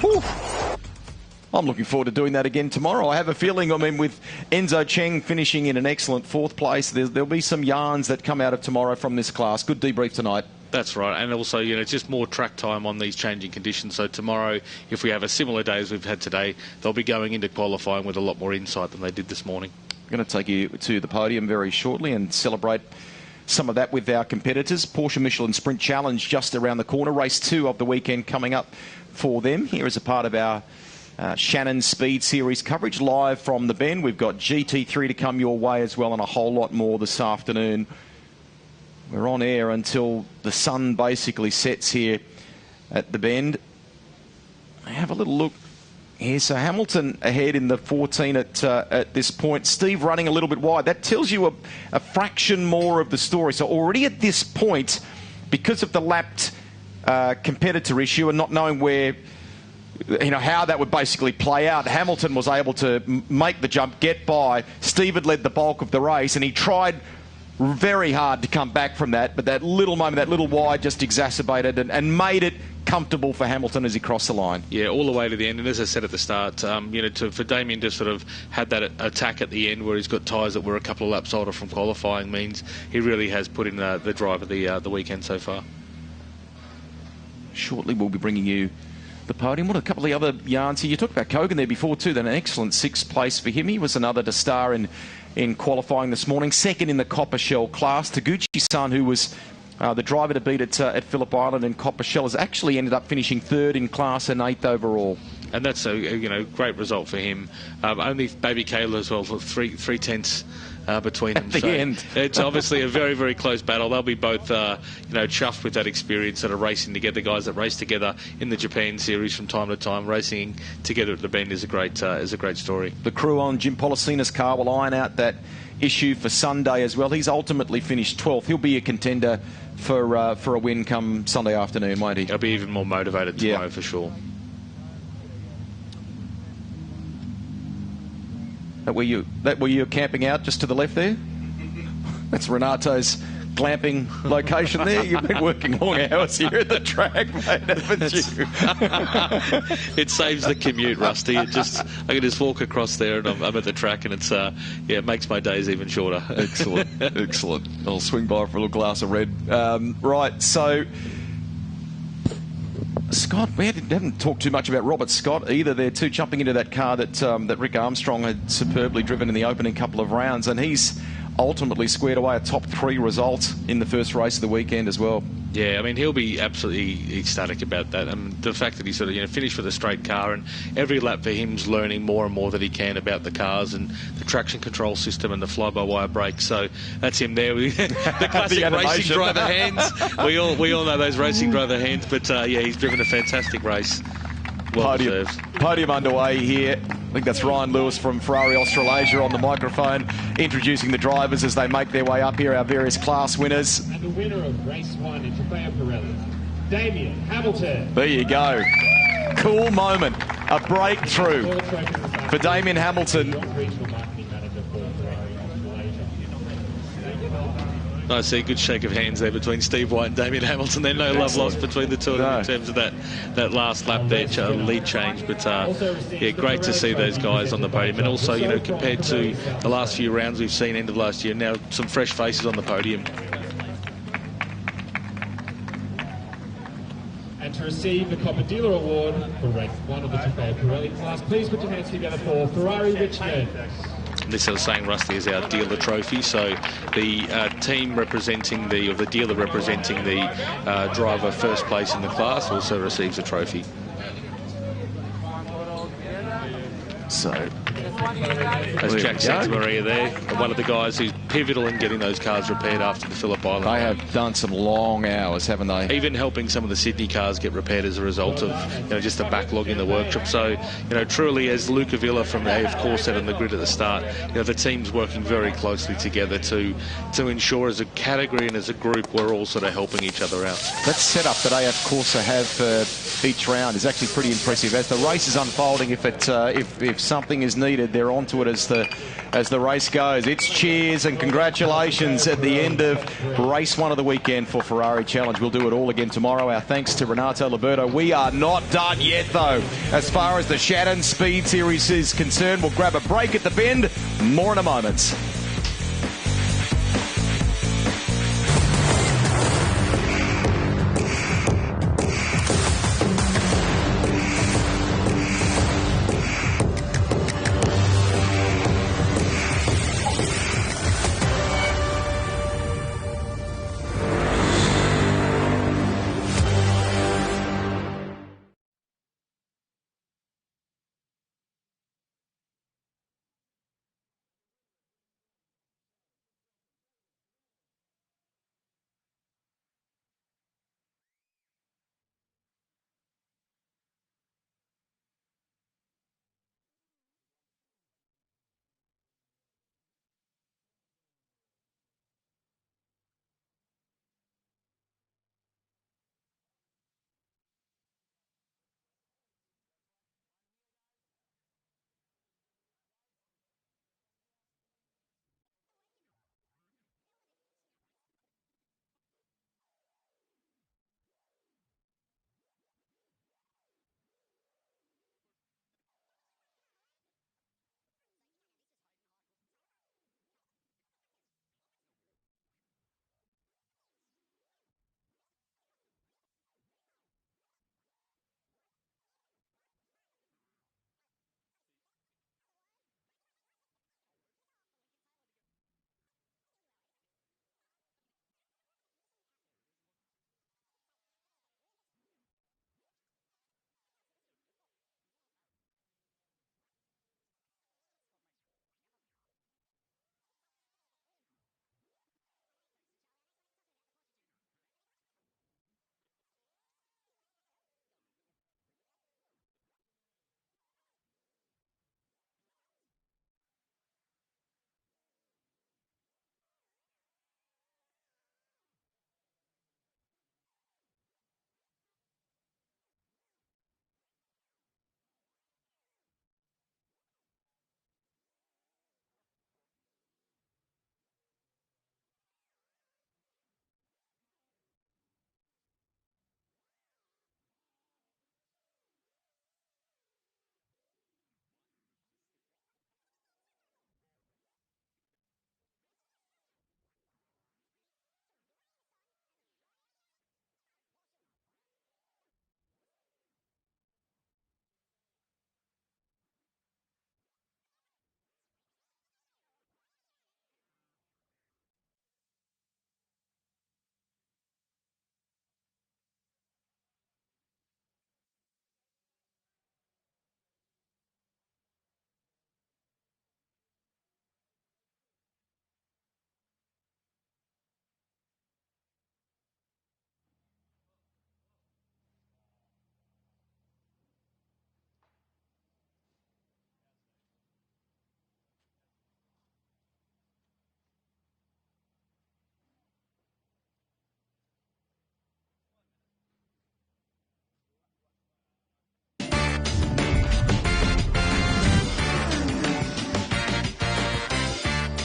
Whew. I'm looking forward to doing that again tomorrow. I have a feeling, with Enzo Cheng finishing in an excellent 4th place, there'll be some yarns that come out of tomorrow from this class. Good debrief tonight. That's right, and also, it's just more track time on these changing conditions. So tomorrow, if we have a similar day as we've had today, they'll be going into qualifying with a lot more insight than they did this morning. I'm going to take you to the podium very shortly and celebrate some of that with our competitors. Porsche Michelin Sprint Challenge just around the corner. Race 2 of the weekend coming up for them. Here is a part of our Shannon Speed Series coverage live from the Bend. We've got GT3 to come your way as well, and a whole lot more this afternoon. We're on air until the sun basically sets here at the Bend. Have a little look here. So Hamilton ahead in the 14 at this point. Steve running a little bit wide. That tells you a fraction more of the story. So already at this point, because of the lapped competitor issue and not knowing where, how that would basically play out, Hamilton was able to make the jump, get by. Steve had led the bulk of the race, and he tried very hard to come back from that, but that little moment, that little wide just exacerbated and made it comfortable for Hamilton as he crossed the line. Yeah, all the way to the end. And as I said at the start, for Damien to sort of had that attack at the end where he's got tyres that were a couple of laps older from qualifying means he really has put in the drive of the weekend so far. Shortly we'll be bringing you the podium. What a couple of the other yarns here. You talked about Kogan there before too. Then an excellent 6th place for him. He was another to star in qualifying this morning. 2nd in the Copper Shell class. Taguchi-san, who was the driver to beat at Phillip Island and Copper Shell, has actually ended up finishing 3rd in class and 8th overall. And that's a great result for him. Only Baby Kayla as well for 3/10 between them. At the end. It's obviously a very, very close battle. They'll be both, chuffed with that experience, sort of racing together. Guys that race together in the Japan series from time to time, racing together at the Bend is a great story. The crew on Jim Policina's car will iron out that issue for Sunday as well. He's ultimately finished 12th. He'll be a contender for a win come Sunday afternoon, won't he? He'll be even more motivated tomorrow for sure. That were you camping out just to the left there? That's Renato's glamping location there. You've been working long hours here at the track, mate, haven't you? It saves the commute, Rusty. I can just walk across there and I'm at the track, and it makes my days even shorter. Excellent. I'll swing by for a little glass of red. Right, so Scott, we haven't talked too much about Robert Scott either there too, jumping into that car that Rick Armstrong had superbly driven in the opening couple of rounds, and he's ultimately squared away a top 3 result in the first race of the weekend as well. Yeah, I mean, he'll be absolutely ecstatic about that. And the fact that he sort of, finished with a straight car, and every lap for him's learning more and more that he can about the cars and the traction control system and the fly-by-wire brakes. So that's him there. The classic racing driver hands. We all know those racing driver hands, but yeah, he's driven a fantastic race. Well deserved. Podium underway here. I think that's Ryan Lewis from Ferrari Australasia on the microphone, introducing the drivers as they make their way up here, our various class winners. And the winner of race 1 in Trofeo Pirelli, Damien Hamilton. There you go. Cool moment. A breakthrough for Damien Hamilton. I see a good shake of hands there between Steve White and Damien Hamilton. There's no love lost between the two of them in terms of that last lap there, lead change. But yeah, great to see those guys on the podium. And also, compared to the last few rounds we've seen end of last year, now some fresh faces on the podium. And to receive the Copper Dealer Award for race 1 of the Trofeo Pirelli class, please put your hands together for Ferrari Richmond. This, I was saying, Rusty, is our dealer trophy. So the team representing the dealer representing the driver first place in the class also receives a trophy. So as Jack Santa Maria there, one of the guys who's pivotal in getting those cars repaired after the Phillip Island. They have done some long hours, haven't they? Even helping some of the Sydney cars get repaired as a result of just the backlog in the workshop. So truly, as Luca Villa from AF Corse said on the grid at the start, the team's working very closely together to ensure as a category and as a group we're all sort of helping each other out. That setup that AF Corse have for each round is actually pretty impressive. As the race is unfolding, if something is needed, they're onto it as the race goes. It's cheers and congratulations at the end of race 1 of the weekend for Ferrari Challenge. We'll do it all again tomorrow. Our thanks to Renato Liberto. We are not done yet, though. As far as the Shannon Speed Series is concerned, we'll grab a break at the bend. More in a moment.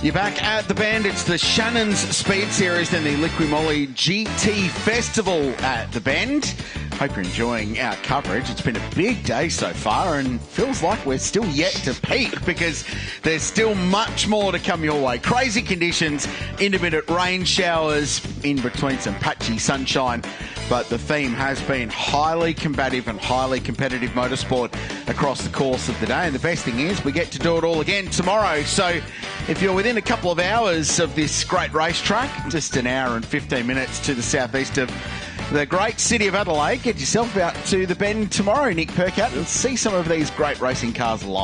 You're back at the Bend. It's the Shannon's Speed Series and the Liqui-Moly GT Festival at the Bend. Hope you're enjoying our coverage. It's been a big day so far and feels like we're still yet to peak because there's still much more to come your way. Crazy conditions, intermittent rain showers in between some patchy sunshine, but the theme has been highly combative and highly competitive motorsport across the course of the day. And the best thing is we get to do it all again tomorrow. So if you're within a couple of hours of this great racetrack, just an hour and 15 minutes to the southeast of the great city of Adelaide, get yourself out to the Bend tomorrow, Nick Percat, and see some of these great racing cars live.